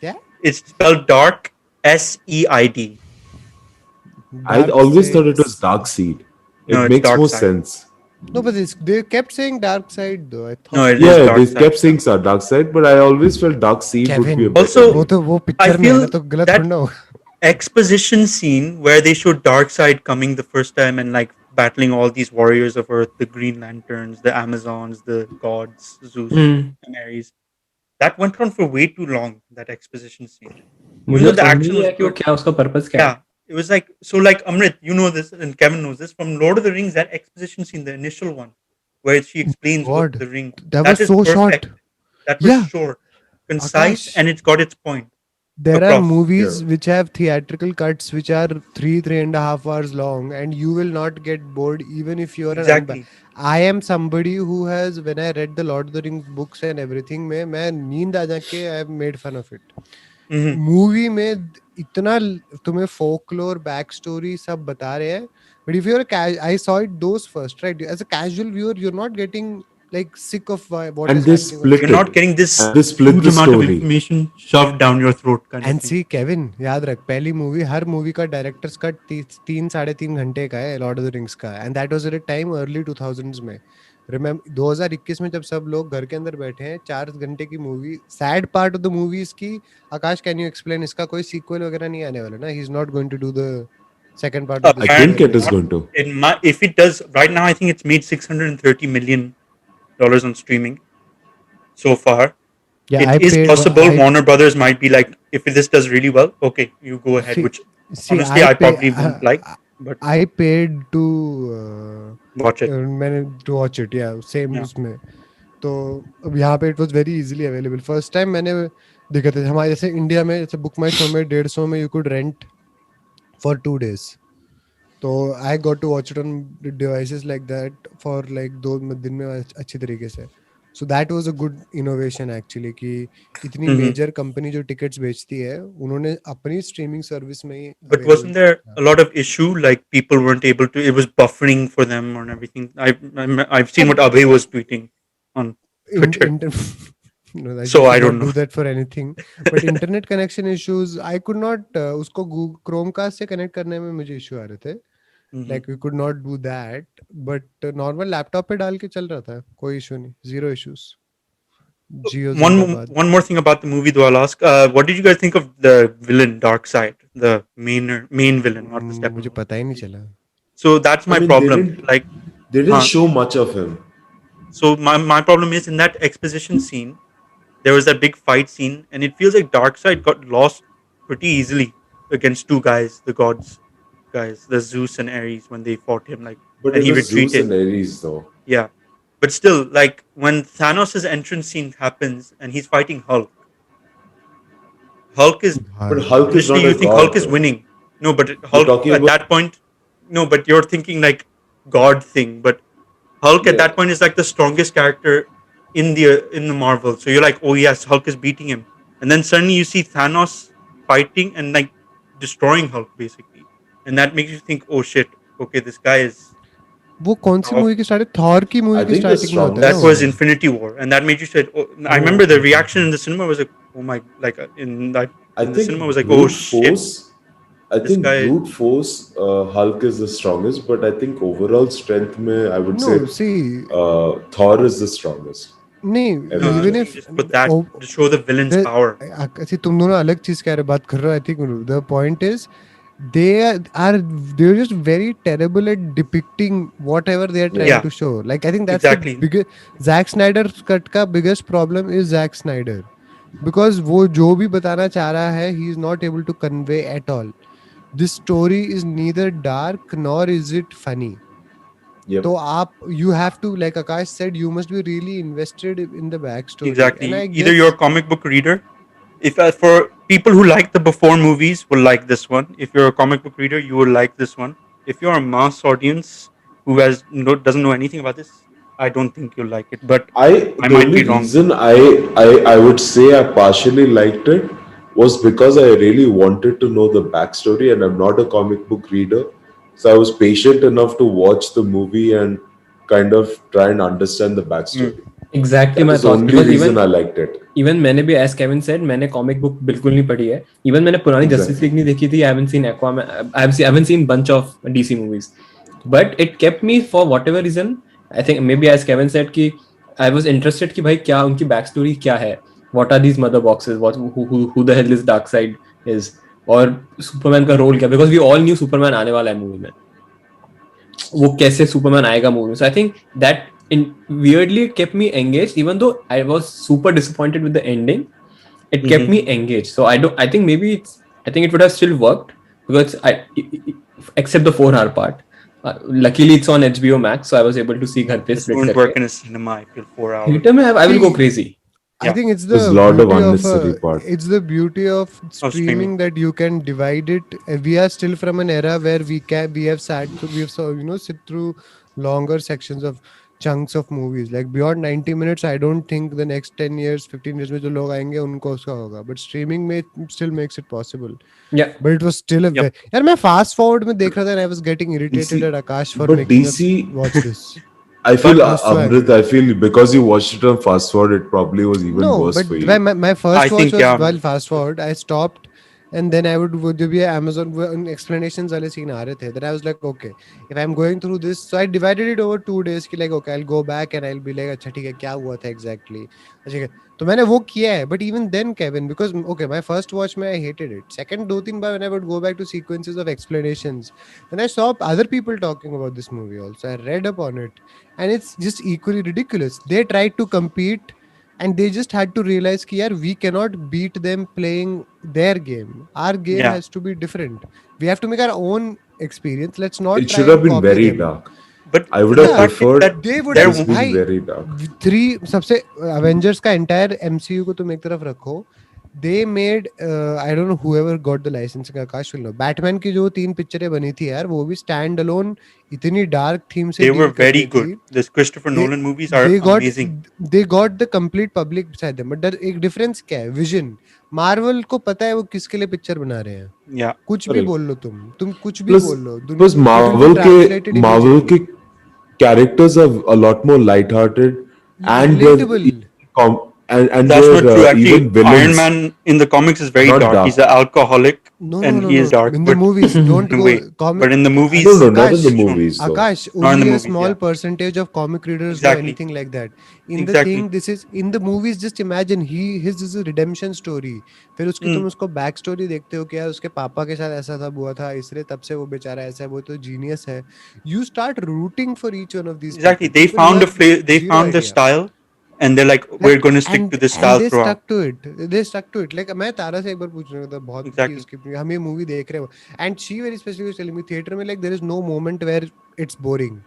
क्या? It's spelled dark SEID. I Dark always thought it was sides. dark seed. No, It it's makes dark more side. sense. No, but they kept saying dark side though. I No, thought. it is Yeah, dark they side. kept saying dark side, but I always felt dark seed would be a Kevin, better Also, वो name. तो वो I picture में है ना, feel तो गलत थोड़ा that ना होगा. exposition scene where they showed Darkseid coming the first time and like battling all these warriors of Earth, the Green Lanterns, the Amazons, the gods, Zeus Hmm. and Ares. That went on for way too long. That exposition scene, even मुझे though the समझ में action नहीं was आया कि वो good. क्या उसका purpose क्या है. Yeah, it was like so. Like Amrit, you know this, and Kevin knows this from Lord of the Rings. That exposition scene, the initial one, where she explains what God, the ring. that was That is so short. perfect. That was Yeah, short, concise, Akash. and it's got its point There are across. Yeah. movies which have theatrical cuts which are 3.5 hours long, and you will not get bored even if you are an Exactly. I am somebody who has, when I read the Lord of the Rings books and everything, मैं नींद आ जाके I have made fun of it. Hmm. Movie में इतना तुम्हें folklore back story सब बता रहे हैं, but if you're I saw it those first, right? As a casual viewer, you're not getting like sick of what And is they happening on You're split screen. not it. getting this And they split huge the amount of story. information shoved down your throat, kind of and thing. See Kevin, याद रख, पहली movie, हर movie का directors cut 3-3.5 घंटे का है, Lord of the Rings का, and that was at a time early 2000s में. रिमेम्बर 2021 में जब सब लोग घर के अंदर बैठे हैं, 4 घंटे की movie. Sad part of the movie is की, आकाश कैन यू एक्सप्लेन, इसका कोई सीक्वल वगैरह नहीं आने वाला ना, he is not going to do the second part of this I movie think और Apparently it this. is not. going to. In my, if it does right now, I think it's made $630 million on streaming so far. या It I is paid possible I Warner Brothers might be like, if this does really well, okay, you go ahead. See Which see honestly, I I pay probably won't like, but I paid to watch it. मैंने to watch it, yeah same Yeah. उसमें. तो अब यहाँ पे it was very easily available. First time मैंने देखा था हमारे जैसे इंडिया में, जैसे बुक माई शो में 150 में you could rent for 2 days. तो I got to watch it on devices like that for like 2 दिन में अच्छी तरीके से. So that was a good innovation actually, कि इतनी Hmm. मेजर कंपनी जो टिकट्स बेचती है, उन्होंने अपनी स्ट्रीमिंग सर्विस में ही But अवेलेबल wasn't there किया. a lot of issue like people weren't able to? It was buffering for them and everything. I've seen what अब Abhay was tweeting on Twitter, inter no, I so I could don't not know. do that for anything. But internet connection issues, I could not उसको Chromecast से connect करने में मुझे issue आ रहे थे. Mhm. Like we could not do that. But normal laptop पे डाल के चल रहा था, कोई issue नहीं, zero issues. Jio One Zindabad. one more thing about the movie, though. I'll ask. What did you guys think of the villain, Darkseid, the main villain, not the मुझे Steppenwolf? पता ही नहीं चला. So that's I my mean, problem. Like, they didn't huh? show much of him. So my problem is in that exposition scene, there was that big fight scene, and it feels like Darkseid got lost pretty easily against two guys, the gods guys, the Zeus and Ares, when they fought him, like, But and it he was Zeus retreated. and Ares, though. Yeah, but still, like when Thanos' entrance scene happens and he's fighting Hulk, Hulk is But भाई. Hulk is initially not you a think Hulk god, is though. winning. No, but We're Hulk talking at about, that point, no, but you're thinking like God thing, but Hulk at yeah, that point is like the strongest character in the Marvel. So you're like, oh yes, Hulk is beating him, and then suddenly you see Thanos fighting and like destroying Hulk basically, and that makes you think, oh shit, okay, this guy is वो कौन सी movie powerful. की starting, Thor की movie I की think the starting में होता है ना That strongest. वो? was Infinity War, and that made you said, oh, I Oh, remember okay, the okay, reaction okay. in the cinema was like, oh my, like I in the think cinema was like, oh brute shit, force. I this think guy. brute force. Hulk is the strongest, but I think overall strength, I would say No, see, Thor is the strongest नहीं, No, I even Avenger. think if just put that to show the villain's power. see, तुम दोनों अलग चीज कह रहे बात कर रहे हो. I think the point is they they're just very terrible at depicting whatever they are Yeah. trying Yeah, to show. Like I think that's the exactly. biggest Zack Snyder's cut का biggest problem is Zack Snyder, because वो जो भी बताना चाह रहा है he is not able to convey at all. This story is neither dark nor is it funny. Yep. तो आप you have to, like Akash said, you must be really invested in the backstory, and I Exactly. Either guess you're a comic book reader. If for people who like the before movies will like this one. If you're a comic book reader, you will like this one. If you're a mass audience who doesn't know anything about this, I don't think you'll like it. But I The might only be wrong. reason I would say I partially liked it was because I really wanted to know the backstory, and I'm not a comic book reader, so I was patient enough to watch the movie and kind of try and understand the Hmm. backstory. Exactly That my is the thoughts, only because reason I liked it. Even मैंने भी as Kevin said मैंने comic book बिल्कुल नहीं पढ़ी है. Even मैंने पुरानी justice Exactly. League नहीं देखी थी. I haven't seen Aquaman, I haven't seen bunch of DC movies, but it kept me for whatever reason. I think maybe as Kevin said कि आई वाज इंटरेस्टेड कि भाई क्या उनकी back story क्या है, what are these mother boxes, what who the hell is Darkseid is, और Superman का role क्या, because we all new Superman आने वाला है मूवी में, वो कैसे सुपरमैन आएगा मूवी में. So I think that in weirdly kept me engaged, even though I was super disappointed with the ending. It kept me engaged. So I think maybe I think it would have still worked, because except the 4 hour part. Luckily it's on HBO Max, so I was able to see घर पे This split won't करके. work in a cinema. I feel 4 hours. Theater में I will See, go crazy. I Yeah. think it's There's the a lot of beauty of unnecessary part. it's the beauty of Of streaming streaming. that you can divide it. We are still from an era where we have sat through, we have sit through longer sections of chunks of movies. Like beyond 90 minutes, I don't think the next 10 years, 15 years में जो लोग आएंगे उनको उसका होगा. But streaming में still makes it possible. Yeah. But it was still a Yep. यार मैं fast forward में देख रहा था and I was getting irritated DC, at Akash for but making us DC, watch this. I feel But I was so Amrit, angry. I feel because you watched it on fast forward, it probably was even No, worse but for you. my first I watch think, was yeah. while fast forward. I stopped, and then I would जब ये Amazon explanations वाले scene आ रहे थे, then I was like, okay, if I'm going through this, so I divided it over 2 days. कि like, okay, I'll go back and I'll be like, अच्छा ठीक है, क्या हुआ था exactly? अच्छा ठीक है, तो मैंने वो किया है. But even then, Kevin, because okay, my first watch में I hated it. Second 2-3 bar when I would go back to sequences of explanations, then I saw other people talking about this movie also. I read up on it, and it's just equally ridiculous. They tried to compete, and they just had to realize कि यार we cannot beat them playing their game. Our game Yeah. has to be different. We have to make our own experience. Let's not It try should have and been copy very them. dark. But I would the have Yeah, fact is preferred that they would there have this being भाई very dark. three सबसे Avengers का entire MCU को तुम एक तरफ रखो. They made I don't know whoever got the licensing, Akash will know. Batman की जो 3 पिक्चरें बनी थी यार, वो भी stand alone इतनी dark theme से they were deal very करती good. थी. This Christopher they Nolan movies are they got amazing. they got the complete public beside them, but एक difference क्या है? Vision. Marvel को पता है वो किसके लिए पिक्चर बना रहे हैं. Yeah. कुछ भी Correct. बोल लो तुम कुछ भी Plus, बोल लो, plus it will be translated Marvel immediately. के characters are a lot more lighthearted, and they're Relatable. and That's not true. their Actually, even Iron villains Man in the comics is are very not dark. He's dark. an alcoholic No, no, and no, he is no. dark, In the but movies, don't in a go way. comic. But in the No, movies, no, not in the Akash, it's shown. movies though. Akash, Not in the only a movies, small yeah. percentage of comic readers know Exactly. anything like that. In the Exactly. thing, this is in the movies. Just imagine his is a redemption story. फिर उसकी तुम Mm. उसको back story देखते हो कि यार उसके पापा के साथ ऐसा था हुआ था इसलिए तब से वो बेचारा ऐसा है वो तो जीनियस है. You start rooting for each one of these Exactly. people. They People who found a have they zero found their idea. style, and they're like, we're going to stick to this And style they throughout. stuck to it. They stuck to it. Like मैं तारा से एक बार पूछ रहा था बहुत कि Exactly. उसकी हम ये मूवी देख रहे हो and she very specifically was telling me theater में like there is no moment where it's boring.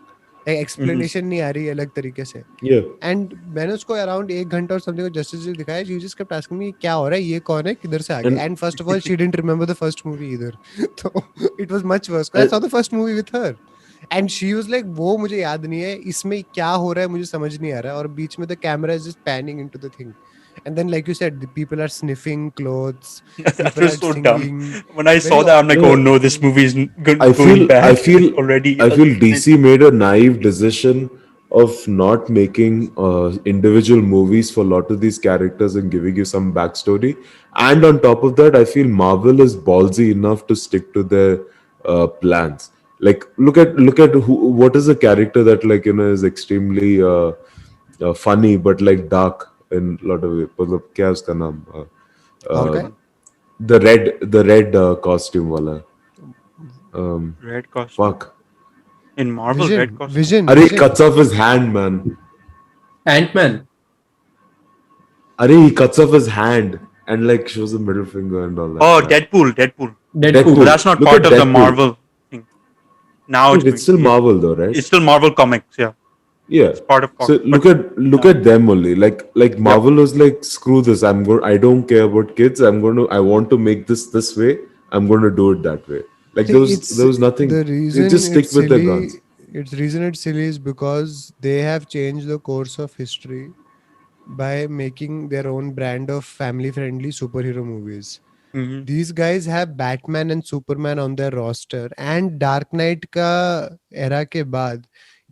Like Hmm. explanation नहीं आ रही है अलग तरीके से. Yeah. And मैंने उसको अराउंड 1 घंटा और समथिंग को जस्टिस लीग दिखाया. She just kept asking me क्या हो रहा है ये कौन है किधर से आ गया. And And first of all she didn't remember the first movie either. So it was much worse. I and, saw the first movie with her. And she was like वो मुझे याद नहीं है इसमें क्या हो रहा है मुझे समझ नहीं आ रहा और बीच में the camera is just panning into the thing. And then, like you said, the people are sniffing clothes, That people was are so dumb. singing. When I Very saw that, I'm like, oh no, no, this movie is I going feel I bad feel already. I feel And DC made a naive decision of not making individual movies for a lot of these characters and giving you some backstory. And on top of that, I feel Marvel is ballsy enough to stick to their plans. Like look at what is a character that is extremely funny but like dark in a lot of ways. मतलब क्या है उसका नाम? Uh, Hawkeye? One the red costume wala. red costume Fuck. in Marvel, red Vision, costume. Vision, Are he Vision. cuts off his hand, man. Ant-Man. Are he cuts off his hand and like shows the middle finger and all that Oh, crap. Deadpool. Deadpool. But Deadpool. that's not Look at part of the Deadpool. Marvel thing. Now it's Look, it's going. still Marvel though, right? It's still Marvel comics. Yeah, Yeah. it's part of So comics. look But at look now, at them only. Like yep. Marvel was like, screw this. I don't care about kids. I want to make this way. I'm gonna do it that way. Like See, there was nothing. the They reason just stick it's with their guns. silly. It's reason it's silly is because they have changed the course of history by making their own brand of family-friendly superhero movies. Hmm. These guys have Batman and Superman on their roster and Dark Knight ka era ke baad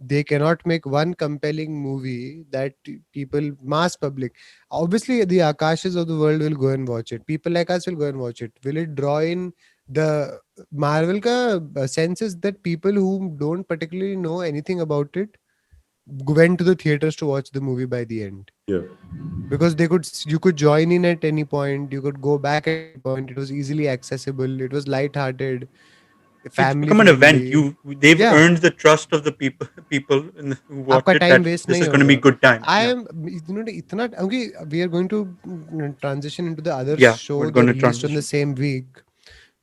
they cannot make one compelling movie that people mass public obviously the Akashas of the world will go and watch it. People like us will go and watch it. Will it draw in the Marvel ka sense is that people who don't particularly know anything about it went to the theaters to watch the movie by the end Yeah. because you could join in at any point, you could go back at any point, it was easily accessible, it was light-hearted, It's family become an event. friendly. They've Yeah, earned the trust of the people who watch आपका it time that waste this नहीं is going to be होगा. good time. I Yeah, am इतना okay, we are going to transition into the other yeah, show we're going that to released on the transition. same week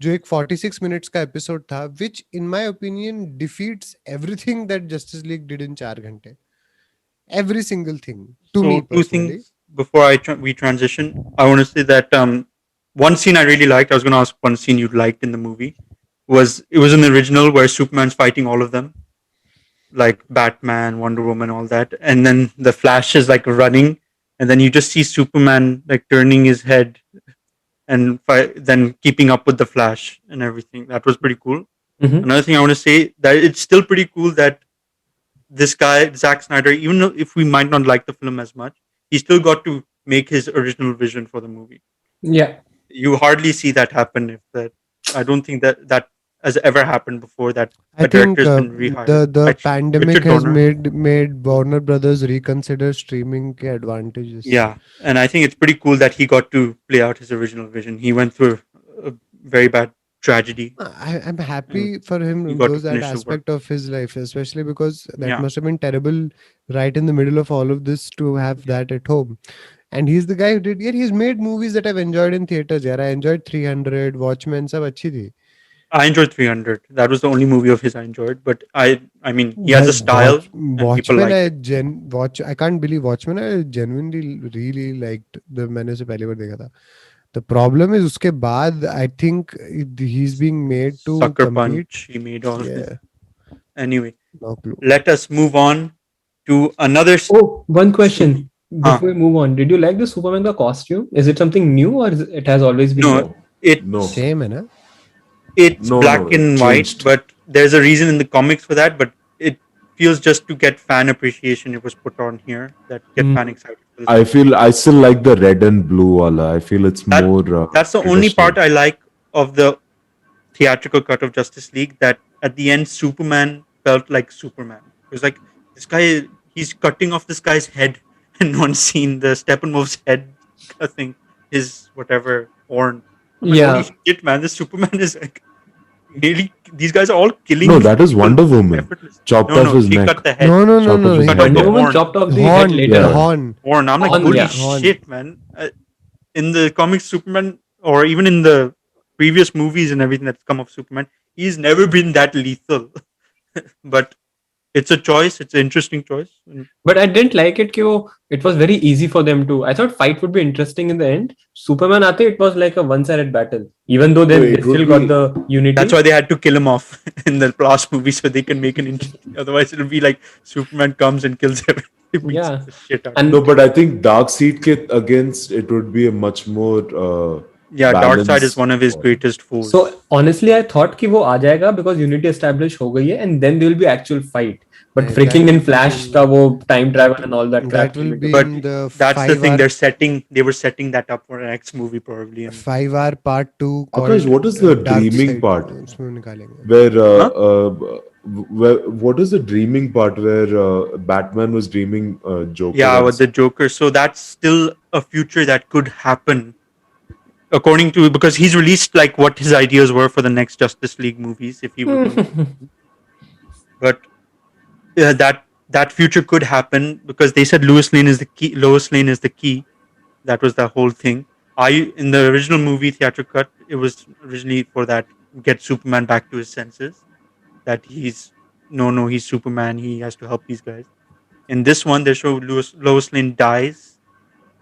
जो एक 46 minutes का episode था which in my opinion defeats everything that Justice League did in 4 घंटे. Every single thing to me So two personally. things before we transition. I want to say that one scene I really liked. I was going to ask one scene you liked in the movie. It was in the original where Superman's fighting all of them, like Batman, Wonder Woman, all that, and then the Flash is like running, and then you just see Superman like turning his head and then keeping up with the Flash and everything. That was pretty cool. Mhm. Another thing I want to say that it's still pretty cool that this guy Zack Snyder, even though if we might not like the film as much, he still got to make his original vision for the movie. Yeah. You hardly see that happen. If that, I don't think that has ever happened before. That I a director think has been rehired. the Actually, pandemic Richard has Donner. made Warner Brothers reconsider streaming के advantages. Yeah, and I think it's pretty cool that he got to play out his original vision. He went through a very bad tragedy, I'm and happy for him he got to because that finish the work. aspect of his life, especially because that Yeah, must have been terrible right in the middle of all of this to have that at home. And he's the guy who did. Yeah, he's made movies that I've enjoyed in theaters. Yeah, I enjoyed 300, Watchmen, सब अच्छी थी. I enjoyed 300. That was the only movie of his I enjoyed. But I mean, he has a But style, and people Watchmen, liked it. I can't believe Watchmen. I genuinely really liked the मैंने उसे पहली बार देखा था. The problem is उसके बाद I think he's being made to Sucker compete. Punch. He made all of this. Yeah, Anyway, no clue. let us move on to another. Oh, one question Huh. before we move on. Did you like the Superman ka costume? Is it something new or it has always been No, there? it's No. Same है ना? it's No, black it and white, changed. but there's a reason in the comics for that. But feels just to get fan appreciation. It was put on here that get fan Mm. excited for this I movie. feel I still like the red and blue wala. I feel it's That more that's the only traditional. part I like of the theatrical cut of Justice League. That at the end, Superman felt like Superman. It was like this guy. He's cutting off this guy's head in one scene. The Steppenwolf's head cutting his whatever horn. I'm like, holy Yeah. shit, man! This Superman is like really. These guys are all No, killing that is people Wonder Woman. effortlessly. Chopped No, off no, his he neck. cut the head. No, no, no, Chopped off no. his Cut neck. off the Wonder Woman Yeah. horn. chopped off the head Horn, later the Yeah. on. horn. Horn. I'm like, Horn, holy yeah. Horn. shit, man! In the comics, Superman, or even in the previous movies and everything that's come of Superman, he's never been that lethal. But it's a choice. It's an interesting choice. And But I didn't like it. It was very easy for them to. I thought fight would be interesting in the end. Superman aate, it was like a one-sided battle. Even though No, they it still would got be. the that's unity. why they had to kill him off in the last movie so they can make an interesting. Otherwise, it'll be like Superman comes and kills everyone. He beats Yeah. the shit out of No, And but I think Dark Seed Kit against it would be a much more Yeah, Darkseid is balanced one of his war. greatest so foes. honestly, I thought कि वो आ जाएगा because unity established हो गई है and then there will be actual fight. But That freaking in will be Flash का in वो time that travel and all that crap that came will into be play. But in the that's the five thing hour they're setting. They were setting that up for an next movie probably. And 5 hour part 2 Akash, called what is the Dark dreaming Side. part? उसमें निकालेंगे. Where, huh? what is the dreaming part where Batman was dreaming Joker Yeah, and with the Joker. So that's still a future that could happen according to because he's released like what his ideas were for the next Justice League movies if he were going to. But that future could happen because they said Lois Lane is the key. Lois Lane is the key. That was the whole thing. I in the original movie theatrical cut, it was originally for that get Superman back to his senses. That he's no, he's Superman. He has to help these guys. In this one, they show Lois Lane dies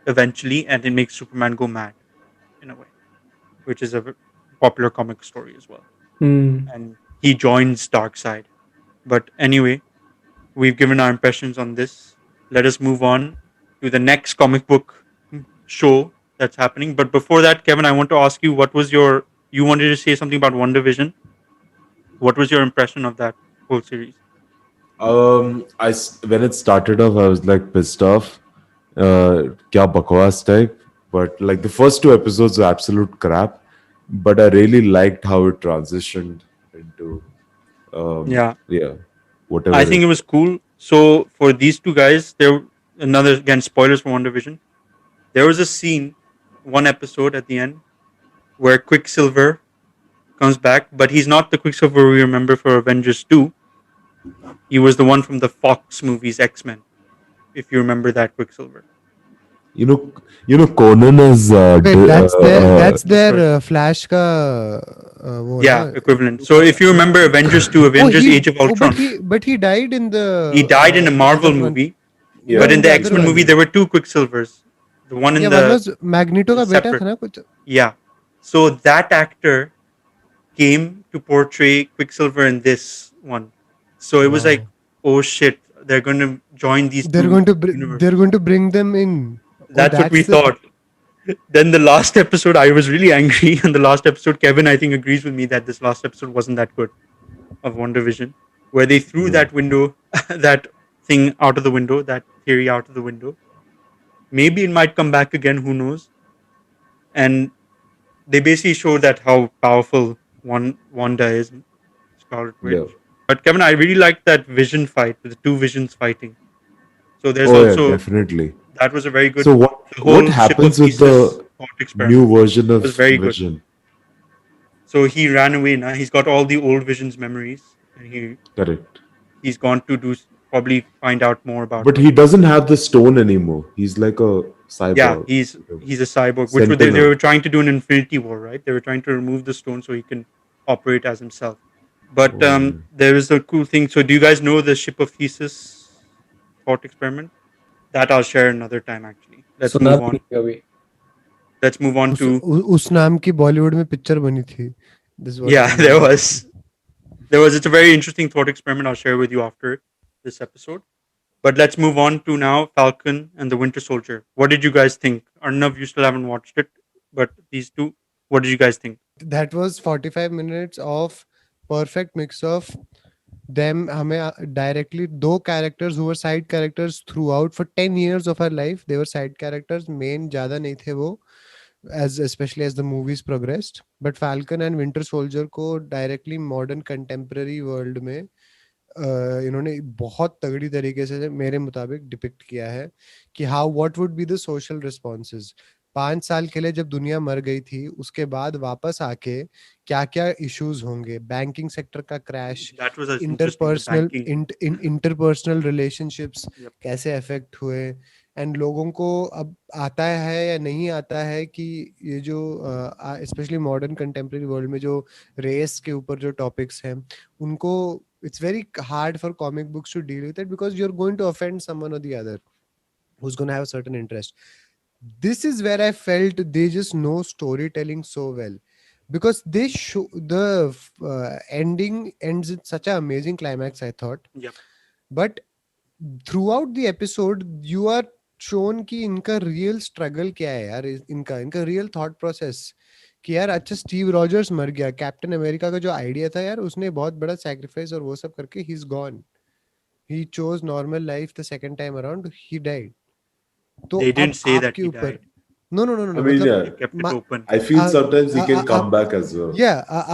eventually, and it makes Superman go mad in a way, which is a popular comic story as well. Hmm. And he joins Darkseid. But anyway, we've given our impressions on this. Let us move on to the next comic book show that's happening. But before that, Kevin, I want to ask you what was your you wanted to say something about WandaVision. What was your impression of that whole series? when it started off, I was like pissed off. Kya bakwas type. But like the first two episodes were absolute crap. But I really liked how it transitioned into Yeah, yeah, I whatever think it. it was cool. So for these two guys, there another again spoilers for WandaVision. There was a scene, one episode at the end, where Quicksilver comes back, but he's not the Quicksilver we remember for Avengers 2. He was the one from the Fox movies X Men, if you remember that Quicksilver. You know, Conan is Wait, that's their Sorry. Flash का वो Yeah, ना. equivalent. So if you remember Avengers 2, Oh, Avengers Age of Ultron, but he died in he the died in a Marvel other one. movie, No, but yeah. in in the the other X Men movie, one. there were two Quicksilvers. The one in Yeah, one the was Magneto का बेटा separate. था ना कुछ. Yeah. So that actor came to portray Quicksilver in this one. So it was like, Wow. oh shit, they're going to join these They're two going to universes. they're going to bring them in. Oh, That's what we that's the. thought. Then the last episode, I was really angry. And the last episode, Kevin, I think, agrees with me that this last episode wasn't that good of WandaVision, where they threw Yeah. that window, that thing out of the window, that theory out of the window. Maybe it might come back again, who knows? And they basically show that how powerful Wanda is, Scarlet Yeah. Witch. But Kevin, I really liked that Vision fight, the two Visions fighting. So there's Oh yeah, also definitely. that was a very good. So what The what whole ship of happens with thesis the thought new experiment version of was very good. Vision? So he ran away now. He's got all the old Vision's memories, and Correct. he's gone to probably find out more about But like he doesn't have the stone anymore. He's like a yeah, cyborg. he's a cyborg, which they Sentinel. were trying to do in Infinity War, right? They were trying to remove the stone so he can operate as himself. But Oh, yeah. there is a cool thing. So do you guys know the ship of thesis thought experiment? That I'll share another time. Actually, let's सुना move भी on. नहीं कभी. Let's move on to उस नाम की बॉलीवुड में picture बनी थी. This is what yeah. I There know. was it's a very interesting thought experiment. I'll share with you after this episode. But let's move on to now Falcon and the Winter Soldier. What did you guys think? Arnav, you still haven't watched it, but these two, what did you guys think? That was 45 minutes of perfect mix of them हमें directly दो characters who were side characters throughout for 10 years of our life. They were side characters, main ज़्यादा नहीं थे वो, as especially as the movies progressed. But Falcon and Winter Soldier को directly modern contemporary world में इन्होंने बहुत तगड़ी तरीके से मेरे मुताबिक डिपिक्ट किया है कि how what would be the social responses 5 साल के लिए जब दुनिया मर गई थी उसके बाद वापस आके क्या क्या इश्यूज होंगे, बैंकिंग सेक्टर का crash, That was as interesting. The interpersonal banking. Interpersonal relationships Yep. कैसे अफेक्ट हुए, एंड लोगों को अब आता है या नहीं आता है कि ये जो स्पेशली मॉडर्न कंटेम्प्रेरी वर्ल्ड में जो रेस के ऊपर जो टॉपिक्स हैं उनको it's very hard for comic books to deal with it because you're going to offend someone or the other who's going to have a certain interest. This is where I felt they just know storytelling so well because they show the ending ends with such an amazing climax, I thought. Yep. But throughout the episode you are shown कि इनका real struggle क्या है यार, इनका इनका real thought process कि यार अच्छा स्टीव रॉजर्स मर गया, कैप्टन अमेरिका का जो आइडिया था यार उसने बहुत बड़ा सैक्रिफाइस और वो सब करके he is gone, he chose normal life the second time around, he died. तो They अब didn't say that आपके he ऊपर died. No no no no I no mean, मतलब yeah, They kept it मा- open. I feel sometimes he a, can a, come back as well.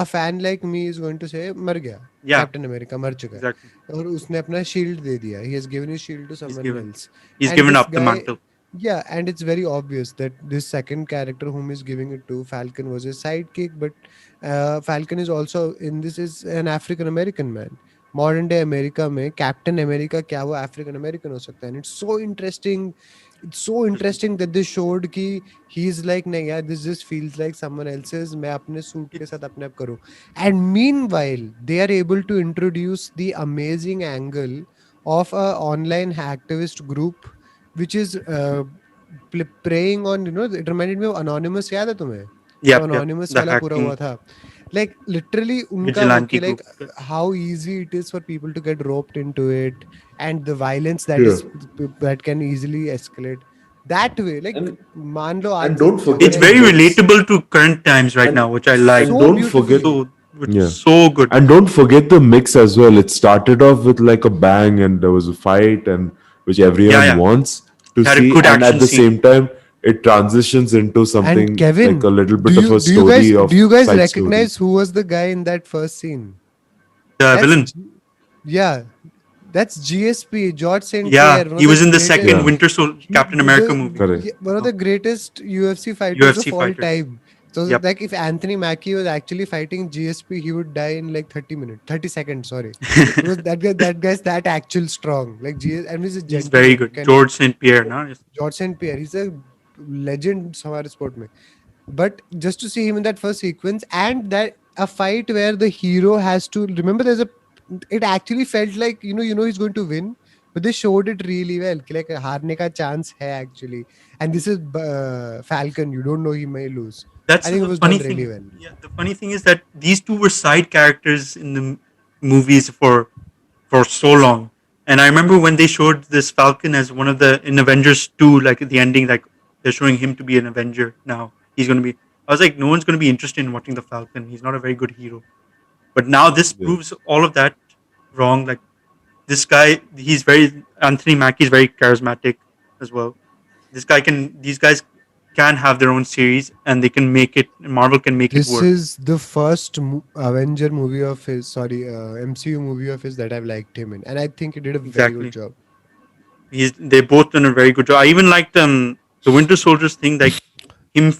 a fan like me is going to say मर गया, Yeah, captain America मर चुका है exactly. और उसने अपना शील्ड दे दिया, he has given his shield to He's someone given. else. He's And given this up the guy, mantle. yeah, and it's very obvious that this second character whom is giving it to Falcon was his sidekick, but Falcon is also in this is an African American man. Modern day America में Captain America क्या वो African American हो सकता है, and it's so interesting that they showed कि he is like नहीं यार this just feels like someone else's, मैं अपने सूट के It's साथ अपने आप करूं. And meanwhile they are able to introduce the amazing angle of a online hacktivist group which is preying on, you know, it reminded me of Anonymous, याद है तुम्हें जो yep, yep. Anonymous The वाला पूरा हुआ hacking था, like literally उनका वो vigilante कि like group. how easy it is for people to get roped into it and the violence Yeah. that can easily escalate that way, like And मान लो and आज don't forget It's झगड़े the very हैं, mix. relatable to current times right And now, which I like. and so don't forget, beautifully. So, which yeah. so good. And don't forget the mix as well. It started off with like a bang, and there was a fight, and which Yeah, everyone yeah. wants to It had a see. good And at action the scene. same time, it transitions into And something like Kevin, a little bit do of you a story do of you guys side story. recognize who was the guy in that first scene? The That's villain. yeah, that's GSP, George St. Yeah, Pierre, one he of the was in the greatest. second Yeah, Winter Soldier He, Captain America movie. correct. one of the greatest UFC fighters of UFC all fighter. time. So Yep. like if Anthony Mackie was actually fighting GSP, he would die in like 30 minutes, 30 seconds, sorry. Because that guy's that actual strong. Like GS, and he's a He's very gentleman. You good. can George St. Pierre, no? George St. Pierre, he's a legend हमारे sport में. But just to see him in that first sequence and that a fight where the hero has to remember it actually felt like he's going to win, but they showed it really well कि like हारने का chance है actually, and this is Falcon, you don't know he may lose. That's I think it the was funny done really thing. well. Yeah, the funny thing is that these two were side characters in the movies for so long. And I remember when they showed this Falcon as one of the in Avengers 2, like at the ending, like they're showing him to be an Avenger now. He's going to be. I was like, no one's going to be interested in watching the Falcon. He's not a very good hero. But now this Yeah. proves all of that wrong. Like this guy, he's very Anthony Mackie's very charismatic as well. These guys can have their own series and they can make it. Marvel can make it This work. is the first Avenger movie of his, sorry, MCU movie of his that I've liked him in, and I think he did a very good Exactly. job. They both done a very good job. I even liked the Winter Soldier's thing, like him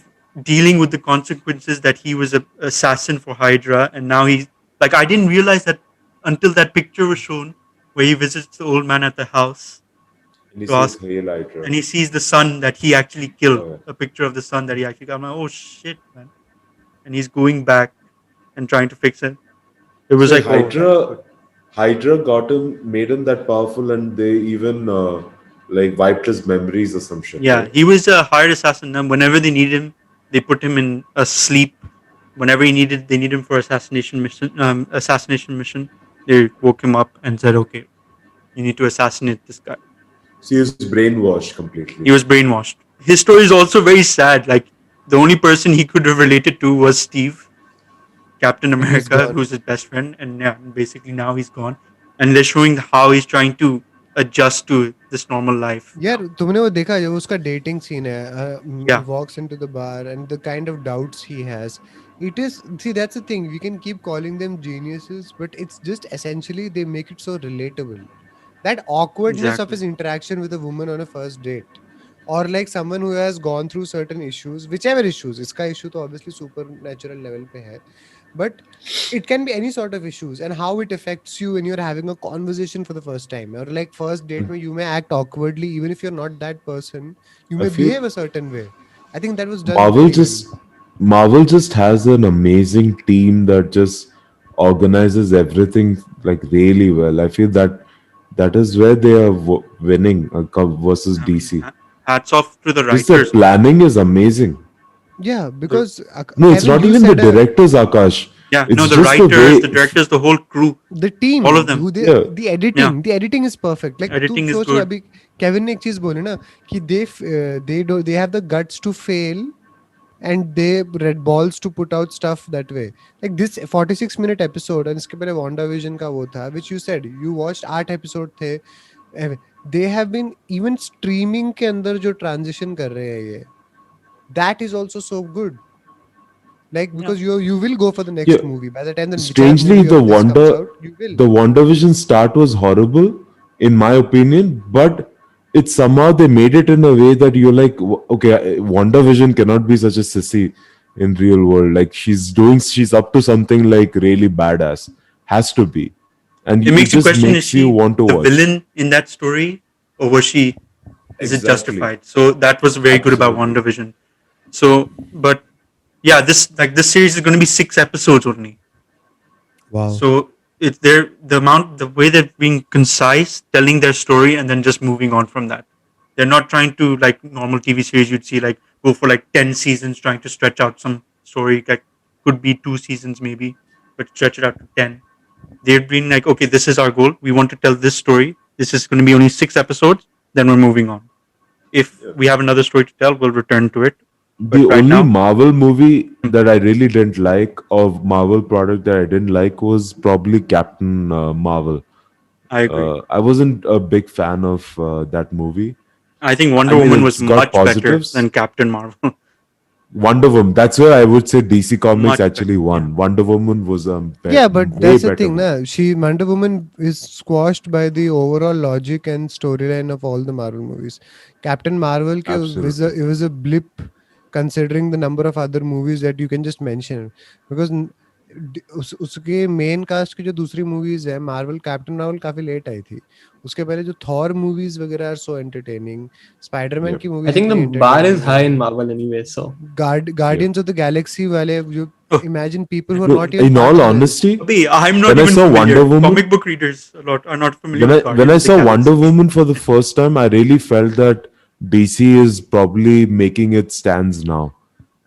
dealing with the consequences that he was a assassin for Hydra, and now he's like I didn't realize that until that picture was shown where he visits the old man at the house And he to says, ask, "Hail Hydra." and he sees the son that he actually killed, Oh, yeah. a picture of the son that he actually killed. I'm like, oh shit, man! And he's going back and trying to fix it. It was So like, oh, that's good. Hydra got him, made him that powerful, and they even like wiped his memories or some shit, Yeah, right? he was a hired assassin. And whenever they need him, they put him in a sleep. Whenever they need him for assassination mission. They woke him up and said, "Okay, you need to assassinate this guy." So he was brainwashed completely. He was brainwashed. His story is also very sad. Like the only person he could have related to was Steve, Captain And he's America, gone. who's his best friend, and yeah, basically now he's gone. and they're showing how he's trying to adjust to this normal life यार now. तुमने वो देखा जब उसका dating scene है, he Yeah, walks into the bar and the kind of doubts he has, it is, see, that's the thing, we can keep calling them geniuses, but it's just essentially they make it so relatable. That awkwardness of exactly. his interaction with a woman on a first date, or like someone who has gone through certain issues, whichever issues, iska issue to obviously supernatural level pe hai, but it can be any sort of issues, and how it affects you when you're having a conversation for the first time, or like first date where you may act awkwardly even if you're not that person, you I may feel behave a certain way. I think that was done Marvel very well. just Marvel just has an amazing team that just organizes everything like really well. I feel that that is where they are winning versus I mean, DC. hats off to the Just the writers also. planning is amazing. Yeah, The, because No, it's Kevin, not you even the said directors, Akash. yeah, no, It's the just the writers, the way. directors, the whole crew, the all of team them. who they, Yeah, Yeah, the editing is perfect. Like तू editing is सोच ना, good. अभी Kevin ने एक चीज बोली ना कि they have the guts to fail and they read balls to put out stuff that way. Like this 46-minute episode, and इसके पहले WandaVision का वो था, which you said you watched 8 episode थे. They have been even streaming के अंदर जो transition कर रहे हैं ये, that is also so good. Like Yeah, because you will go for the yeah. next movie by the time the whichever Strangely, movie of this comes out, you will. The WandaVision start was horrible, in my opinion, but it's somehow they made it in a way that you're like, okay, WandaVision cannot be such a sissy in real world. Like she's up to something like really badass. Has to be, and it it makes you just question: is makes you she want to the watch. villain in that story, or was she? Is it Exactly. justified? So that was very good about Absolutely. WandaVision. So, but yeah, this series is going to be 6 episodes only. Wow. So it's the way they're being concise, telling their story, and then just moving on from that. They're not trying to, like normal TV series you'd see, like go for like 10 seasons, trying to stretch out some story. Like could be 2 seasons maybe, but stretch it out to 10. They've been like, okay, this is our goal. We want to tell this story. This is going to be only 6 episodes. Then we're moving on. If we have another story to tell, we'll return to it. The But right only now, Marvel movie that I really didn't like, of Marvel product that I didn't like, was probably Captain Marvel. I agree. I wasn't a big fan of that movie. I think I Wonder mean, Woman was it's got much better positives. than Captain Marvel. Wonder Woman. That's where I would say DC Comics Much actually better. Yeah. won. Wonder Woman was a Yeah, but way that's the better thing, movie. na. Wonder Woman is squashed by the overall logic and storyline of all the Marvel movies. Captain Marvel ke Absolutely. it was a blip considering the number of other movies that you can just mention. Because उसके main cast की जो दूसरी movies है, Marvel, Captain Marvel काफी late आई थी. उसके पहले जो थॉर मूवीज वगैरह are so entertaining, Spiderman Yep. की I मूवीज think the इतनी bar is entertaining high in है. Marvel anyway, so Yep. Guardians of the Galaxy वाले जो, Oh, imagine people who are No, not even in part all of the. honesty, Abhi, I'm not when I even saw Wonder familiar. Comic Woman, book readers a lot are not familiar when with I Guardians of the saw Wonder Galaxy. Woman for the first time, I really felt that DC is probably making its stands now,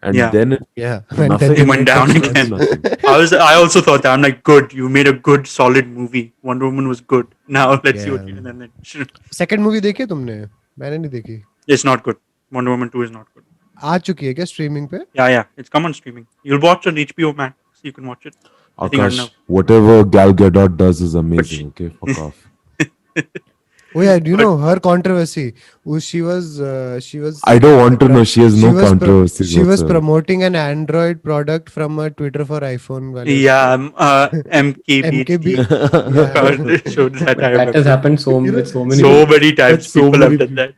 and Yeah, then Yeah, and then they it nothing, went made down absolutely again. nothing. I also thought that. I'm like, good. You made a good, solid movie. Wonder Woman was good. Now let's see what. Yeah. And then second movie देखी है तुमने? मैंने नहीं देखी. it's not good. Wonder Woman 2 is not good. आ चुकी है क्या streaming पे? Yeah. It's come on streaming. You'll watch on HBO Max. You can watch it. I think I know. Akash, whatever Gal Gadot does is But amazing. Okay, fuck off. Oh yeah, do you but know her controversy? She was I don't want to know. She has no controversies she was whatsoever. promoting an Android product from a Twitter for iPhone वाले yeah, MKB. MKBHD. Yeah. Showed that. I that has remember. happened You know, with so many So people. many times That's so people have many done people.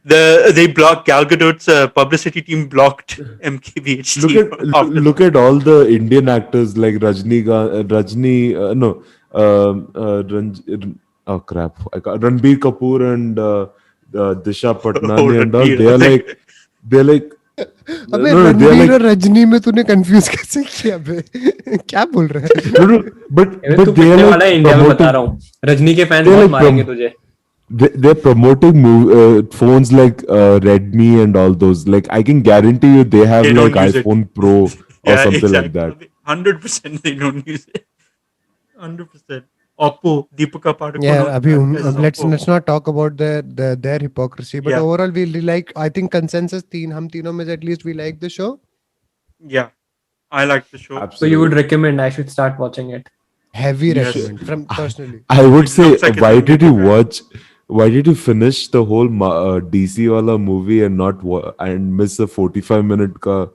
that. They blocked Gal Gadot's publicity team blocked MKBHD after Look at all the Indian actors like Rajni no oh crap, Ranbir Kapoor and Disha oh, Patnani and all. Ranveer. I was like, They're like अबे no, they're Ranveer like और रजनी में तूने confuse कैसे किया बे? क्या बोल रहा है? no, but अबे तू they are पिटने वाला है like इंडिया में, बता promoting, रहा हूँ. रजनी के फैंस they're बहुत like मारेंगे तुझे. they're promoting phones like Redmi and all those. Like I can guarantee you, they have they like don't use it. iPhone Pro or Yeah, something like exactly. that. 100% they don't use it. 100%. Oppo, Deepika Padukone. Yeah, अभी has let's Oppo. not talk about their hypocrisy, but Yeah. overall we like, I think consensus हम तीनों में से at least we like the show. Yeah, I like the show. So you would Absolutely. recommend I should start watching it? Heavy Yes. recommend from personally. I would It say, looks like it's why gonna be did you good. watch? Why did you finish the whole DC wala movie and not and miss the 45-minute ka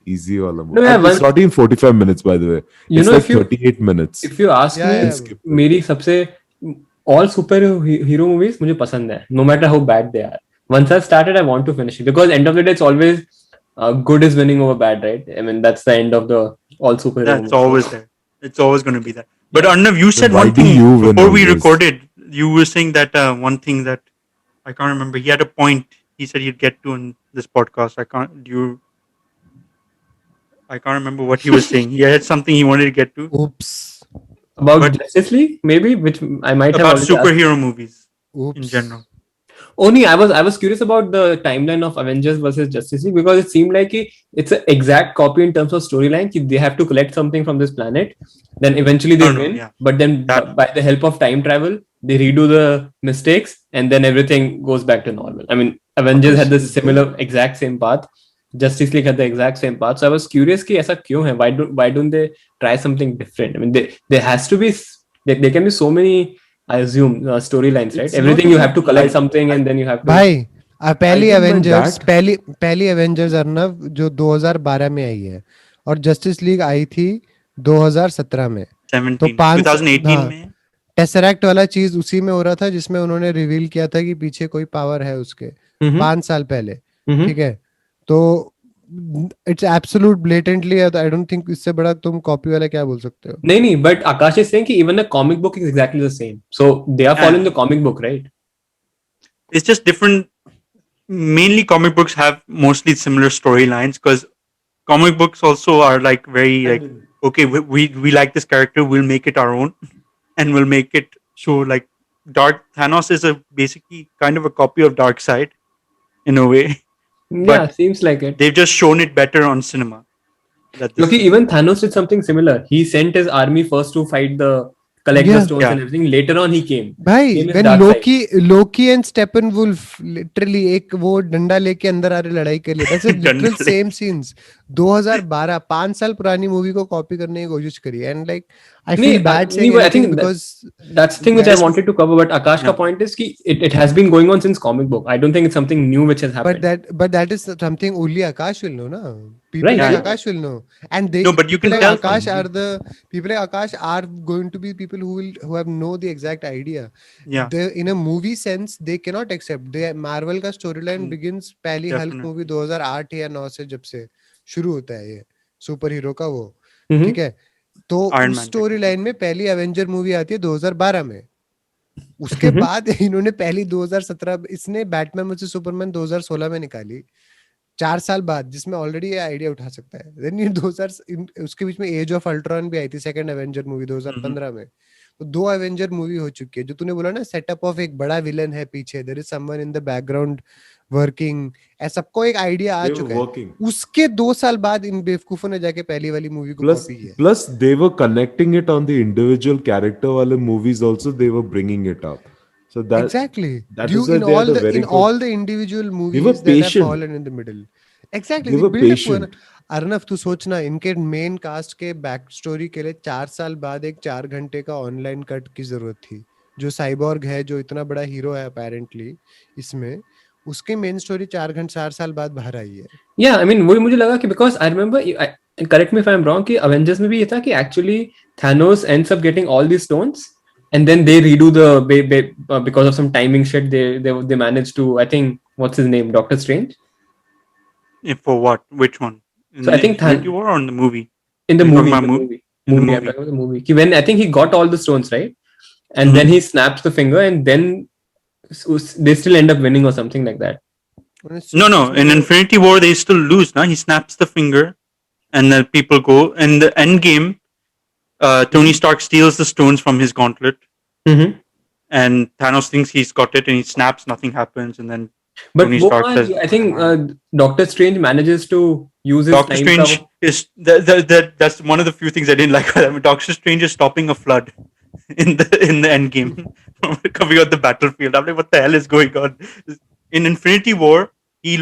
easy wala No, movie? yeah, It's not even 45 minutes, by the way. you It's know, like 38 minutes. if you ask Yeah, me, And yeah. skip it. मेरी सबसे all hero movies मुझे पसंद है, no matter how bad they are. Once I've started, I want to finish it because end of the day, it's always good is winning over bad, right? I mean, that's the end of the all superhero That's movies. So, always there. It's always going to be that. But yeah. Arnav, you Then said why one do thing you win before we always? recorded. You were saying that one thing that I can't remember. He had a point. He said he'd get to in this podcast. I can't. Do you? I can't remember what he was saying. He had something he wanted to get to, Oops. About but Justice League, maybe, which I might have about already asked. superhero movies in Oops. general. Only I was curious about the timeline of Avengers versus Justice League because it seemed like it's an exact copy in terms of storyline. They have to collect something from this planet, then eventually they No, no, win. yeah, But then that by the help of time travel, they redo the mistakes, and then everything goes back to normal. I mean, Avengers had Akash, the is there? similar exact same path. Justice League had the exact same path. So I was curious कि ऐसा क्यों है? Why don't they try something different? I mean, there has to be there can be so many, I assume, storylines, right? It's not Everything you have even. to collect something and then you have to. भाई I पहली don't mind Avengers that. पहली Avengers Arnav जो 2012 में आई है और justice league आई थी 2017 में। तो 17, 5 2018 हाँ में. टेसरैक्ट वाला चीज उसी में हो रहा था जिसमें उन्होंने रिवील किया था कि पीछे कोई पावर है उसके Mhm. 5 साल पहले। Mhm. ठीक है तो it's absolute blatantly I don't think इससे बड़ा तुम कॉपी वाला क्या बोल सकते हो। नहीं, but Akash is saying कि even the comic book is exactly the same. So they are following Yeah, the comic book, right? it's just different. Mainly, comic books have mostly similar storylines because comic books also are like very like, okay, we like this character, we'll make it our own, and we'll make it show like Dark Thanos is a basically kind of a copy of Darkseid in a way, Yeah, but seems like it. they've just shown it better on cinema. That this Look, is even Thanos did something similar. He sent his army first to collect the Yeah. stones yeah. and everything. Later on, he came. भाई Came his when dark side. Loki and Steppenwolf literally एक वो डंडा लेके अंदर आ रहे लड़ाई के लिए that's literal Done. Same scenes 2012 5 साल पुरानी मूवी को कॉपी करने की कोशिश करी and like I feel bad नहीं, saying but I anything think because that's the thing which I that wanted to cover. But Akash ka Yeah. point is कि it has been going on since comic book. I don't think it's something new which has happened. but that is something only Akash will know na people Right. like Yeah. Akash will know and they No, but you people can like tell Akash from are the people like Akash are going to be people who have know the exact idea yeah, they in a movie sense they cannot accept they Marvel का storyline Mm, begins पहली Hulk definitely. Movie 2008 या 9 से जब से शुरू होता है ये सुपर हीरो का वो Mhm. ठीक है तो Iron उस Man स्टोरी technically. लाइन में पहली एवेंजर मूवी आती है 2012 में उसके Mhm. बाद इन्होंने पहली 2017 इसने बैटमैन मुझसे सुपरमैन 2016 में निकाली 4 साल बाद जिसमें ऑलरेडी ये आइडिया उठा सकता है देन ये 2000 उसके बीच में एज ऑफ अल्ट्रॉन भी आई थी सेकंड एवेंजर मूवी 2015 में तो 2 एवेंजर मूवी हो चुकी है जो तूने बोला ना सेटअप ऑफ एक बड़ा विलन है पीछे there is someone in the background working ऐसा सबको एक आइडिया आ They were चुका है working. उसके 2 साल बाद इन बेवकूफों ने जाके पहली वाली मूवी को Plus, कॉपी किया plus they were connecting it on the individual character wale movies also. They were bringing it up. So exactly that due is why they had a very in good. all the individual They were movies that have patient. fallen in the middle exactly They the were build up हुआ ना patient. Arnav तू सोचना इनके main cast के back story के लिए 4 साल बाद एक 4 घंटे का ऑनलाइन कट की जरूरत थी जो साइबॉर्ग है जो इतना बड़ा हीरो है अपेरेंटली इसमें उसके मेन स्टोरी 4 साल बाद बाहर आई है Yeah, I mean वही मुझे लगा कि because I remember, correct me if I'm wrong, कि Avengers में भी ये था कि actually Thanos ends up getting all these stones and then they redo because of some timing shit they managed to, I think, what's his name, Doctor Strange. For what? Which one? So In I the think Infinity War or in the movie? in the Are you talking movie, about movie? In the movie, I'm movie. talking about the movie. कि when I think he got all the stones, right, and then he snaps the finger and then they still end up winning or something like that. No, no. In Infinity War, they still lose. Now he snaps the finger, and then people go. In the end game, Tony Stark steals the stones from his gauntlet, Mm-hmm. and Thanos thinks he's got it, and he snaps. Nothing happens, and then But Tony वो Stark says, I think Doctor Strange manages to use his "Doctor time travel. Strange is that's one of the few things I didn't like. I mean, Doctor Strange is stopping a flood in the end game coming out the battlefield. I'm like, what the hell is going on? In Infinity War, he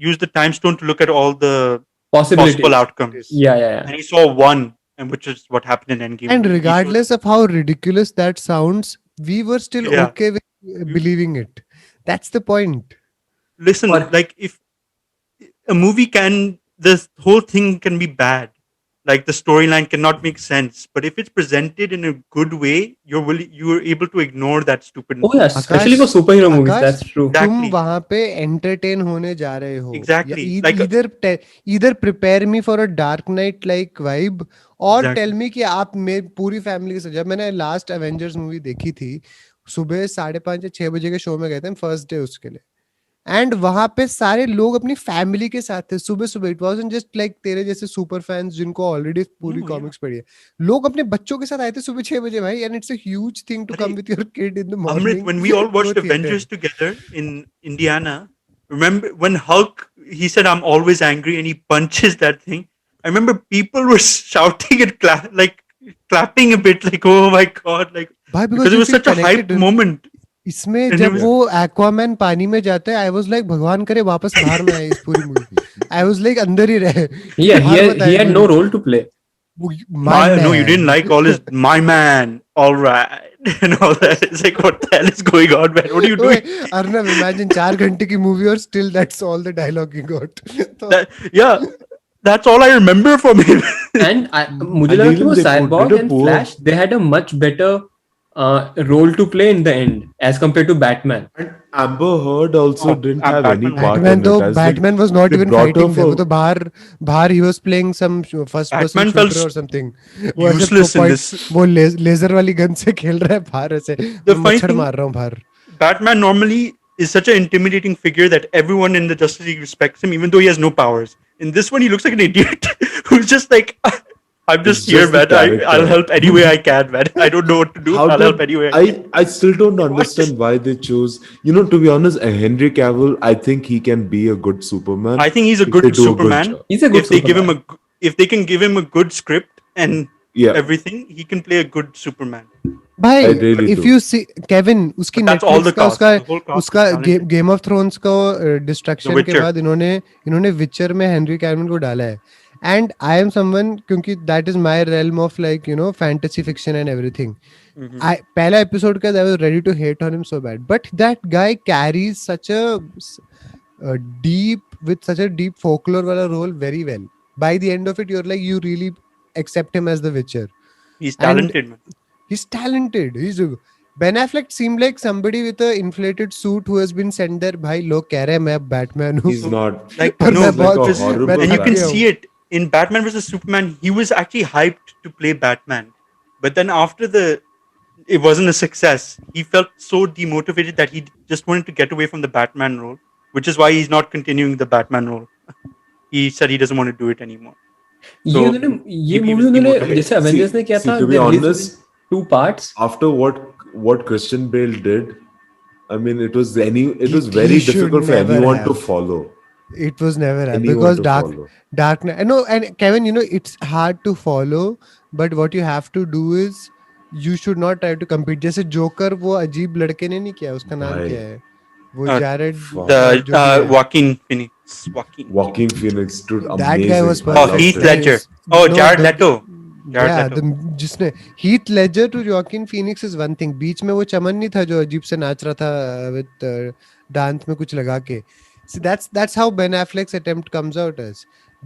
used the time stone to look at all the Possibilities. possible outcomes, Yeah. and he saw one. and which is what happened in Endgame. And movie. He showed, regardless of how ridiculous that sounds, we were still yeah, okay with you, believing it. That's the point. listen, Or like if a movie can, this whole thing can be bad. Like the storyline cannot make sense, but if it's presented in a good way, you're able to ignore that oh stupidness. yeah, Akash especially for superhero movies, Akash that's true. तुम Exactly, वहां पे entertain होने जा रहे हो या exactly. Like इधर prepare me for a dark night like vibe और टेल exactly. मी कि आप मेरी पूरी फैमिली के साथ जब मैंने लास्ट एवेंजर्स मूवी देखी थी सुबह 5:30 या 6 बजे के शो में गए थे फर्स्ट डे उसके लिए एंड वहां पे सारे लोग अपनी फैमिली के साथ थे सुबह सुबह इट वाजंट जस्ट लाइक तेरे जैसे सुपर फैंस जिनको ऑलरेडी पूरी No, yeah. कॉमिक्स पढ़ी है लोग अपने बच्चों के साथ आए थे सुबह 6 बजे भाई and it's a huge thing to come Arey, with your kid in the Amrit, morning when we all to a watched Avengers theatre together in Indiana, remember when Hulk, he said, I'm always angry, and he punches that thing. I remember people were shouting and clapping a bit, like, oh my God, like, भाई because because it you was feel such a hype connected moment. इसमें And it जब was, वो Aquaman पानी में जाता है I was like भगवान करे वापस बाहर ना आए इस पूरी मूवी आई वाज लाइक अंदर ही रहे Yeah, बाहर मत he आए had no role to play. My no, you didn't man like all this, my man, all right, and all that. It's like, what the hell is going on, man? What are you ओए doing? Arnav imagine 4 घंटे की movie और still that's all the dialogue you got तो That, yeah, that's all I remember from him. And मुझे And लगा कि even वो they did Cyborg a and poor. Flash, they had a much better role to play in the end as compared to Batman. And Amber Heard also Oh, didn't have any Batman was part Batman in तो it. As like Batman was not they even brought her fighting for वो तो बाहर बाहर ही was playing some first person Batman felt shooter और something वो ऐसे useless in point this. वो लेजर वाली गन से खेल रहा है बाहर ऐसे The मैं funny मच्छर thing, मार रहा हूँ बाहर Batman normally is such an intimidating figure that everyone in the Justice League respects him, even though he has no powers. In this one, he looks like an idiot who's just like, I'm just it's here, just the man. I'll character. help any way I can, man. I don't know what to do. How I'll help did any way I can. I still don't What? understand why they chose. To be honest, Henry Cavill, I think he can be a good Superman I think he's a if they good do a good Superman. job. He's a good If they give him Superman. if they can give him a good script and Yeah, everything, he can play a good Superman. भाई I really if do. You see Kevin उसकी But that's all Netflix the का cast. उसका The whole cast is उसका talented. Game of thrones को The destruction के Witcher. बाद इन्होंने विचर में हेनरी कैविल को डाला है एंड आई एम समवन क्योंकि that is my realm of like fantasy fiction and everything Mhm. I पहला एपिसोड का I was ready to hate on him so bad but that guy carries such a deep folklore wala role very well by the end of it you're like you really accept him as the Witcher He's and talented, man. he's talented Ben Affleck seemed like somebody with a inflated suit who has been sent there भाई लोग कह रहे हैं मैं Batman हूँ He's So, not. like, और no, मैं He's like a बहुत because मैं horrible and you थक can गया guy. हूँ see it in Batman versus Superman. He was actually hyped to play Batman, but then after it wasn't a success. He felt so demotivated that he just wanted to get away from the Batman role, which is why he's not continuing the Batman role. He said he doesn't want to do it anymore. ये So उन्होंने ये maybe he movie was उन्होंने demotivated. जैसे Avengers ने किया See, था, to be they released it in honest, 2 parts. after what Christian Bale did, I mean, it was he very should difficult for never anyone to have follow. it was never have Anyone because to follow. Dark Knight no and Kevin it's hard to follow but what you have to do is you should not try to compete जैसे joker वो अजीब लड़के ने नहीं किया उसका नाम भाई, क्या है वो Uh, जैरेड the जो भी है Joaquin Phoenix. Joaquin Joaquin Phoenix. Phoenix, dude, that guy was amazing. I Oh, perfect loved Heath him. Ledger. Oh, no Jared the Leto. Jared yeah Leto. जिसने Heath Ledger to Joaquin Phoenix is one thing बीच में वो चमन नहीं था जो अजीब से नाच रहा था with दांत में कुछ लगा के see that's how Ben Affleck's attempt comes out as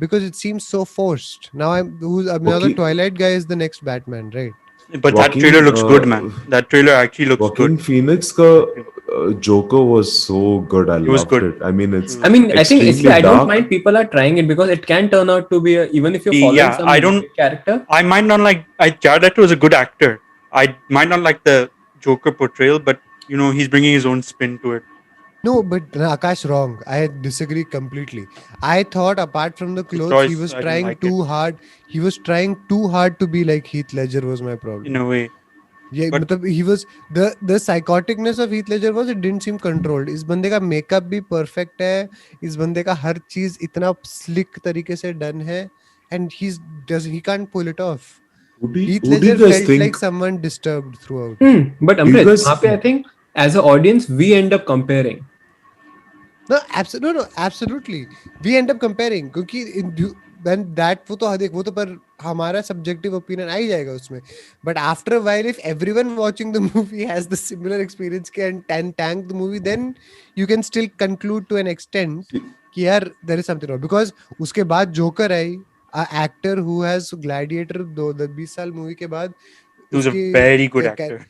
because it seems so forced now now the Joaquin, Twilight guy is the next Batman right But that trailer Joaquin, looks good, man. That trailer actually looks Joaquin good. Phoenix ka Joker was so good. I He was loved good. it. I mean, He it's was I mean, I think extremely I don't dark. mind people are trying it because it can turn out to be even if you're following Yeah, some I don't. big character. I might not like. Jared Leto is a good actor. I might not like the Joker portrayal, but he's bringing his own spin to it. no but Akash wrong I disagree completely I thought apart from the His clothes he choice, was I didn't trying like it too hard he was trying too hard to be like Heath Ledger was my in problem a way. ये But मतलब he was the psychoticness of Heath Ledger was it didn't seem controlled इस बंदे का makeup भी perfect है इस बंदे का हर चीज इतना slick तरीके से done है and he can't pull it off Heath Who do you Ledger guys felt think? like someone disturbed throughout But Do you Amrit, guys? वहाँ पे I think as an audience we end up comparing. no absolutely we end up comparing क्योंकि then that वो तो पर हमारा subjective opinion आ ही जाएगा उसमें. But after a while, if everyone watching the movie has the similar experience and tank the movie, then you can still conclude to an extent कि यार there is something wrong. Because उसके बाद joker I, a actor who has Gladiator 20 साल movie के बाद He was a उसकी very good actor.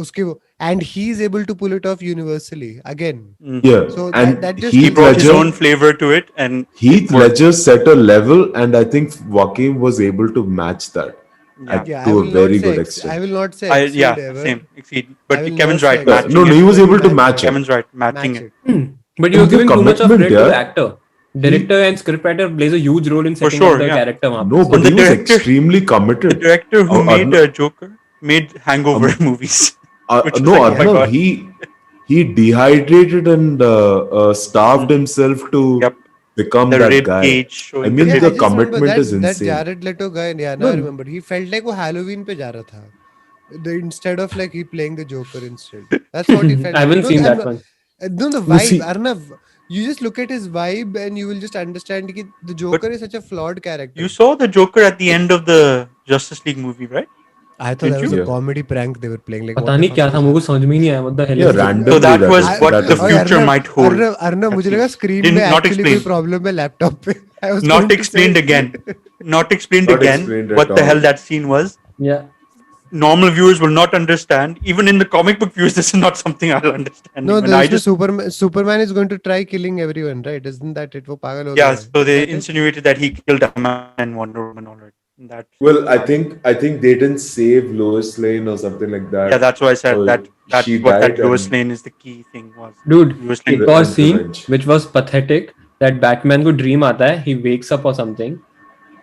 उसके वो and he is able to pull it off universally again. Yeah, So and that just He Heath brought his Ledger, own flavor to it, and Heath it worked. Ledger set a level, and I think Joaquin was able to match that Yeah. Yeah, I to a will not very say good I extent. will not say Yeah, exceed ever. same exceed. I But will Kevin's not right, say matching No, it. he was able to match match it. Kevin's right, matching match it. it. But you're And the giving too much of commitment, credit to the yeah. actor. Director and scriptwriter plays a huge role in For setting sure, up the yeah. character. वहाँ पे. No, So but And he was extremely the committed. director who made Arnav, Joker made Hangover movies, which is no, like, oh my Arnav, god. he dehydrated and starved himself to Yep. become The that rib guy. cage I showing mean, Yeah, the I just remember commitment is that insane. Jared Leto guy. Yeah, now I remember. He felt like वो Halloween पे जा रहा था. Instead of like he playing the Joker instead. That's what he felt I like. haven't seen And that one. no, the No, vibe, see, Arnav. You just look at his vibe and you will just understand that the Joker is such a flawed character. You saw the Joker at the end of the Justice League movie, right? I thought Didn't that was you? a Yeah. comedy prank they were playing. Like पता what the नहीं fuck क्या was था, that? मुझे समझ में ही नहीं आया. What the hell yeah, is this? randomly. So that was I- what that the is- future might hold. Arnav, मुझे लगा screen Didn't में not actually कोई explained. problem है laptop पे. I was Not going to explained say. again. Not explained Not again. explained What at the hell all. that scene was. Yeah. Normal viewers will not understand. Even in the comic book viewers, this is not something I'll understand. No, Even the I इसमें just Superman is going to try killing everyone, right? Isn't that it? वो पागल हो yeah. गया है. So Is they that it? insinuated that he killed Aquaman and Wonder Woman already. That Well, I think they didn't save Lois Lane or something like that. yeah, that's why I said So that's she what that died Lois and Lane is the key thing was. Dude, Lois Lane. एक और and scene revenge. which was pathetic. That Batman को dream आता है. He wakes up or something.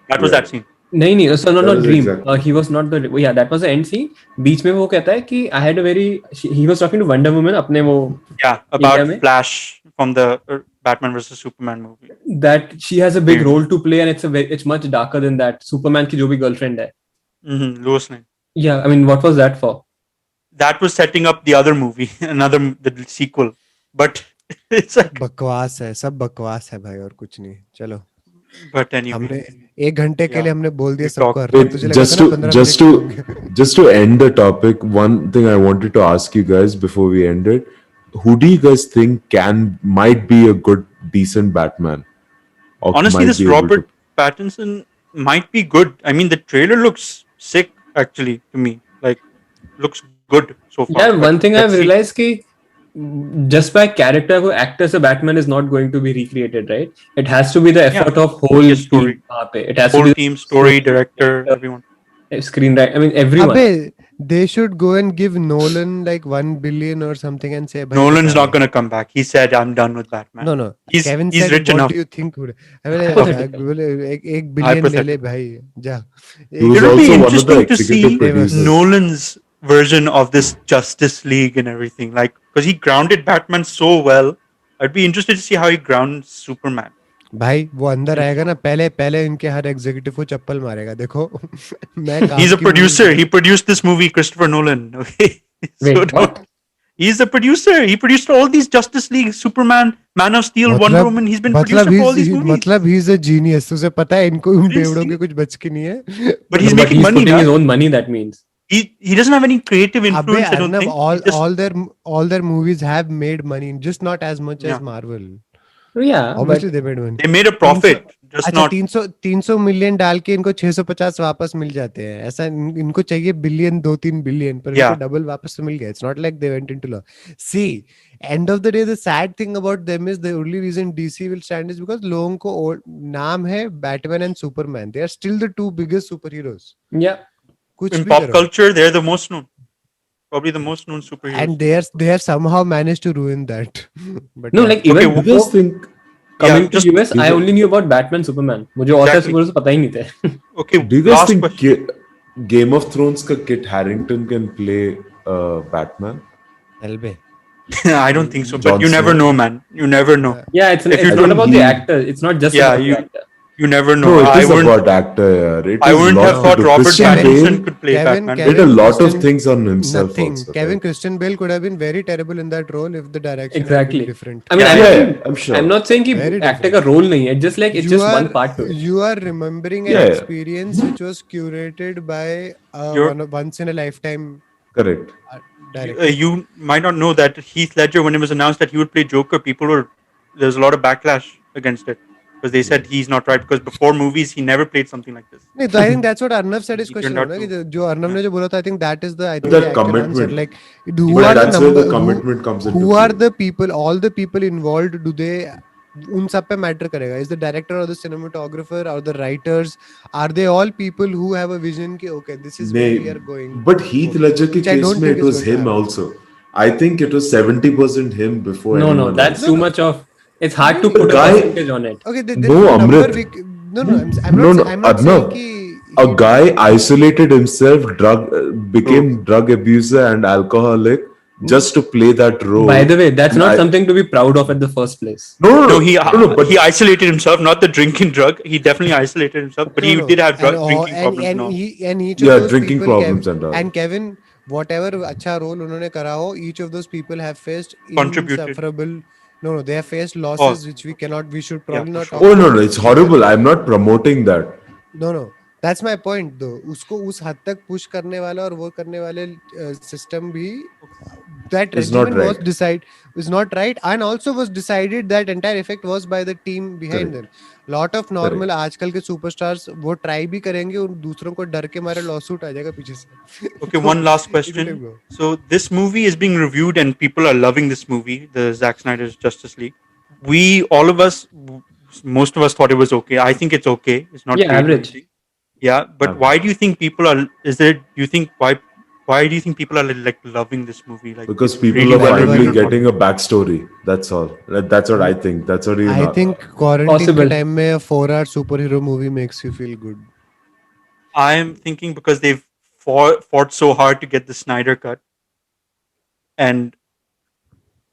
That was Yeah. that scene. नहीं so no That not was dream. exactly. He was not the yeah that was the end scene. बीच में वो कहता है कि I had a very he was talking to Wonder Woman अपने वो Yeah, about India में, Flash from the Batman versus Superman movie. that she has a big Weird. role to play and it's much darker than that. Superman की जो भी girlfriend है. Lois Lane. Yeah, I mean what was that for? That was setting up the other movie, the sequel. But it's like, बकवास है, सब बकवास है भाई और कुछ नहीं. चलो. but anyway. हमने 1 घंटे के लिए हमने बोल दिया We सबको. talked- अर्नब, Wait, तुझे लगा just था ना to 15 just मिनट to होंगे. just to end the topic, one thing I wanted to ask you guys before we end it: who do you guys think might be a good, decent Batman? Or Honestly, might this be able Robert Pattinson might be good. I mean, the trailer looks sick, actually, to me. Like, looks good so far. Yeah, but one thing let's I've see. realized कि just by character को actor से Batman is not going to be recreated, right? It has to be the effort of whole Yes, story. team वहाँ पे. It has Whole to be team, story, director, everyone. screenwriter. I mean everyone. अबे, they should go and give Nolan like 1 billion or something and say, भाई Nolan's बचा not ले. going to come back. He said, I'm done with Batman. No. He's Kevin he's said, rich what enough. do you think would? Hypothetical. बोले 1 billion ले ले Hypothetical. भाई, जा. He was It'll be also one of the interesting to executive see producers. Nolan's version of this Justice League and everything. Like, because he grounded Batman so well. I'd be interested to see how he grounds Superman. भाई वो अंदर आएगा ना, पहले इनके हर executive को चप्पल मारेगा. देखो मैं He's a काम की producer. movie- He produced this movie, Christopher Nolan. Okay. Wait, don't- what? He's the producer. He produced all these Justice League, Superman, Man of Steel, Wonder Woman. He's been producer for all these movies. मतलब he's a genius. तुझे पता है इनको Seriously? बेवड़ों के कुछ बच के नहीं है. But he's No, making money putting now. his own money. That means. He doesn't have any creative अबे influence. I don't Arnab, think. He just- all their movies have made money, just not as much as Yeah. Marvel. Yeah, Obviously but they made money. they made a profit, just अच्छा not. 300 million डाल के इनको 650 वापस मिल जाते हैं. ऐसा इनको चाहिए बिलियन 2-3 बिलियन पर Yeah. इनको डबल वापस तो मिल गया. It's not like they went into law. See, end of the day, the sad thing about them is the only reason DC will stand is because लोगों को नाम है Batman and Superman. They are still the two biggest superheroes. yeah. कुछ In भी pop करो. culture, they're the most known. Probably the most known superheroes. And they have somehow managed to ruin that. But No, yeah. like even Okay, Do you before guys think? coming Yeah, to just- US, I only knew about Batman, Superman. मुझे और Exactly. superheroes पता ही नहीं थे. Okay, Do you guys last think question. Game of Thrones ka Kit Harington can play Batman? Elbe. I don't think so, Jon but you never Snow. know, man. You never know. Yeah, it's If you not don't- about the actor. It's not just Yeah, about you- the actor. You never know. No, it is about actor. Yeah. It I is wouldn't have lot to thought do. Robert Christian Pattinson Bale could play Batman. did a lot of Christian- things on himself Nothing. also. Kevin Right? Christian Bale could have been very terrible in that role if the direction had been Exactly. different. I mean, Yeah, Yeah, I'm sure. I'm not saying कि Very actor different. का role नहीं है. It's just like it's You just are one part to it. you are remembering an Yeah, yeah. experience which was curated by You're- once in a lifetime Correct. director. you might not know that Heath Ledger, when it was announced that he would play Joker, there was a lot of backlash against it because they said he's not right because before movies he never played something like this. नहीं तो I think that's what Arnav said his He question turned हो out ना कि to- जो Arnav ने जो बोला था I think that is the I think That the actual answer commitment. like who But are the that's where number the commitment comes into who are play. the people all the people involved do they उन सब पे matter करेगा is the director or the cinematographer or the writers are they all people who have a vision कि okay this is where we are going But Heath Ledger के which I case don't में think it is was going to him happen. also. I think it was 70% him before No, anyone that's else. too much of. It's hard to Really? put a Guy- percentage on it. Okay, there No, is a number Amrit. no I'm No, not no, I'm not saying Arnav. कि A he guy isolated himself, became drug abuser and alcoholic just to play that role. By the way, that's And not something to be proud of at the first place. No, but he isolated himself, not the drinking drug. He definitely isolated himself, but he did have drinking problems. and No, he and each Yeah, of those drinking people problems and all. and Kevin whatever अच्छा role उन्होंने करा हो each of those people have faced Contributed. insufferable no they have faced Oh, losses which we should yeah, probably for not sure. talk oh no, about no, in it's this horrible. season. I'm not promoting that. No that's my point though उसको उस हद तक push करने वाला और वो करने वाले system भी that It's not regimen was right. was not right and also was decided that entire effect was by the team behind Correct. them lot of normal Correct. आजकल के superstars वो try भी करेंगे और दूसरों को डर के मारे lawsuit आ जाएगा पीछे से Okay, तो one last it will question. go. So this movie is being reviewed, and people are loving this movie, the Zack Snyder's Justice League. All of us, most of us thought it was okay. I think it's okay. It's not Yeah, great or average. anything. Yeah, but Average. why do you think people are? Is there? Do you think why do you think people are like loving this movie? Like Because it's people really are well finally reviewed or not? getting a backstory. That's all. That's what I think. That's what you I know. think quarantine के Possible. time में a 4-hour superhero movie makes you feel good. I am thinking because they've fought so hard to get the Snyder cut, and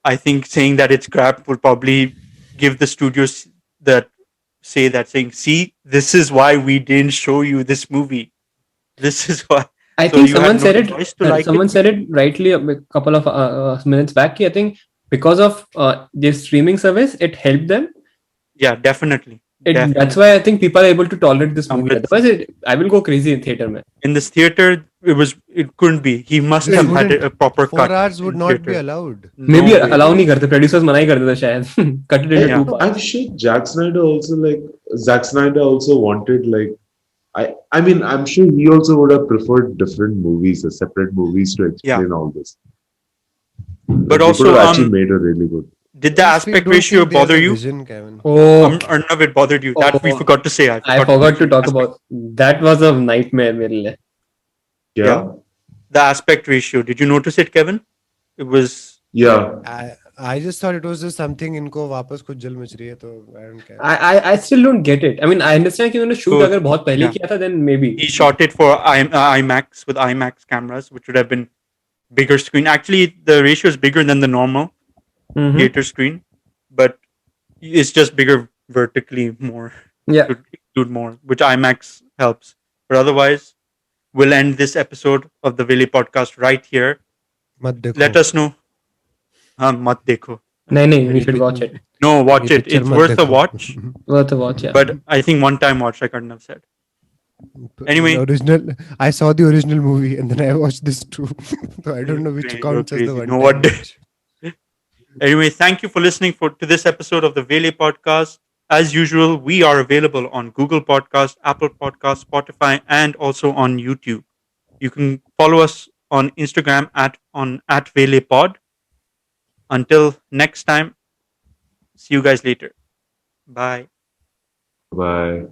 I think saying that it's crap would probably give the studios that say that saying, see, this is why we didn't show you this movie. This is why. I So think you someone had no said choice to it. like Someone it. said it rightly a couple of minutes back. I think because of their streaming service, it helped them. Yeah, definitely. That's why I think people are able to tolerate this movie. Amrit. Otherwise, I will go crazy in theater, man. In this theater, it couldn't be. He must They have had wouldn't. a proper 4 cut. hours would in not be theater. allowed. No Maybe way. allow नहीं करते, producers मना ही कर देते शायद. Cut it into Yeah, two parts. I'm sure Zack Snyder also wanted like I mean I'm sure he also would have preferred different movies, separate movies to explain all this. But He also, could have actually made it really good. did the I just aspect don't ratio think they have bother the you? Vision, Kevin. Oh, Arnav, it bothered you. That we Oh. forgot to say. I forgot to talk about that. Was a nightmare मेरे लिए. Yeah. The aspect ratio. Did you notice it, Kevin? It was. Yeah. I just thought it was just something इनको वापस कुछ जल much रही है तो I don't care. I still don't get it. I mean, I understand कि उन्होंने shoot So, अगर बहुत पहले yeah. किया था, then maybe. He shot it for IMAX with IMAX cameras, which would have been bigger screen. Actually, the ratio is bigger than the normal Mhm. theater screen, but it's just bigger vertically more. Yeah. To include more, which IMAX helps. But otherwise, we'll end this episode of the Vele podcast right here. मत देखो. Let us know. Mat dekho. नहीं, we should watch it. No, watch ये it. picture It's मत worth a देखो. watch. Worth a watch, yeah. But I think one time watch, like Arnav said. Anyway. I saw the original movie and then I watched this too. So I don't know which You're counts as the crazy. one. No, what Anyway, thank you for listening to this episode of the Vele podcast. As usual, we are available on Google Podcast, Apple Podcast, Spotify, and also on YouTube. You can follow us on Instagram at VelePod. Until next time, see you guys later. Bye. Bye.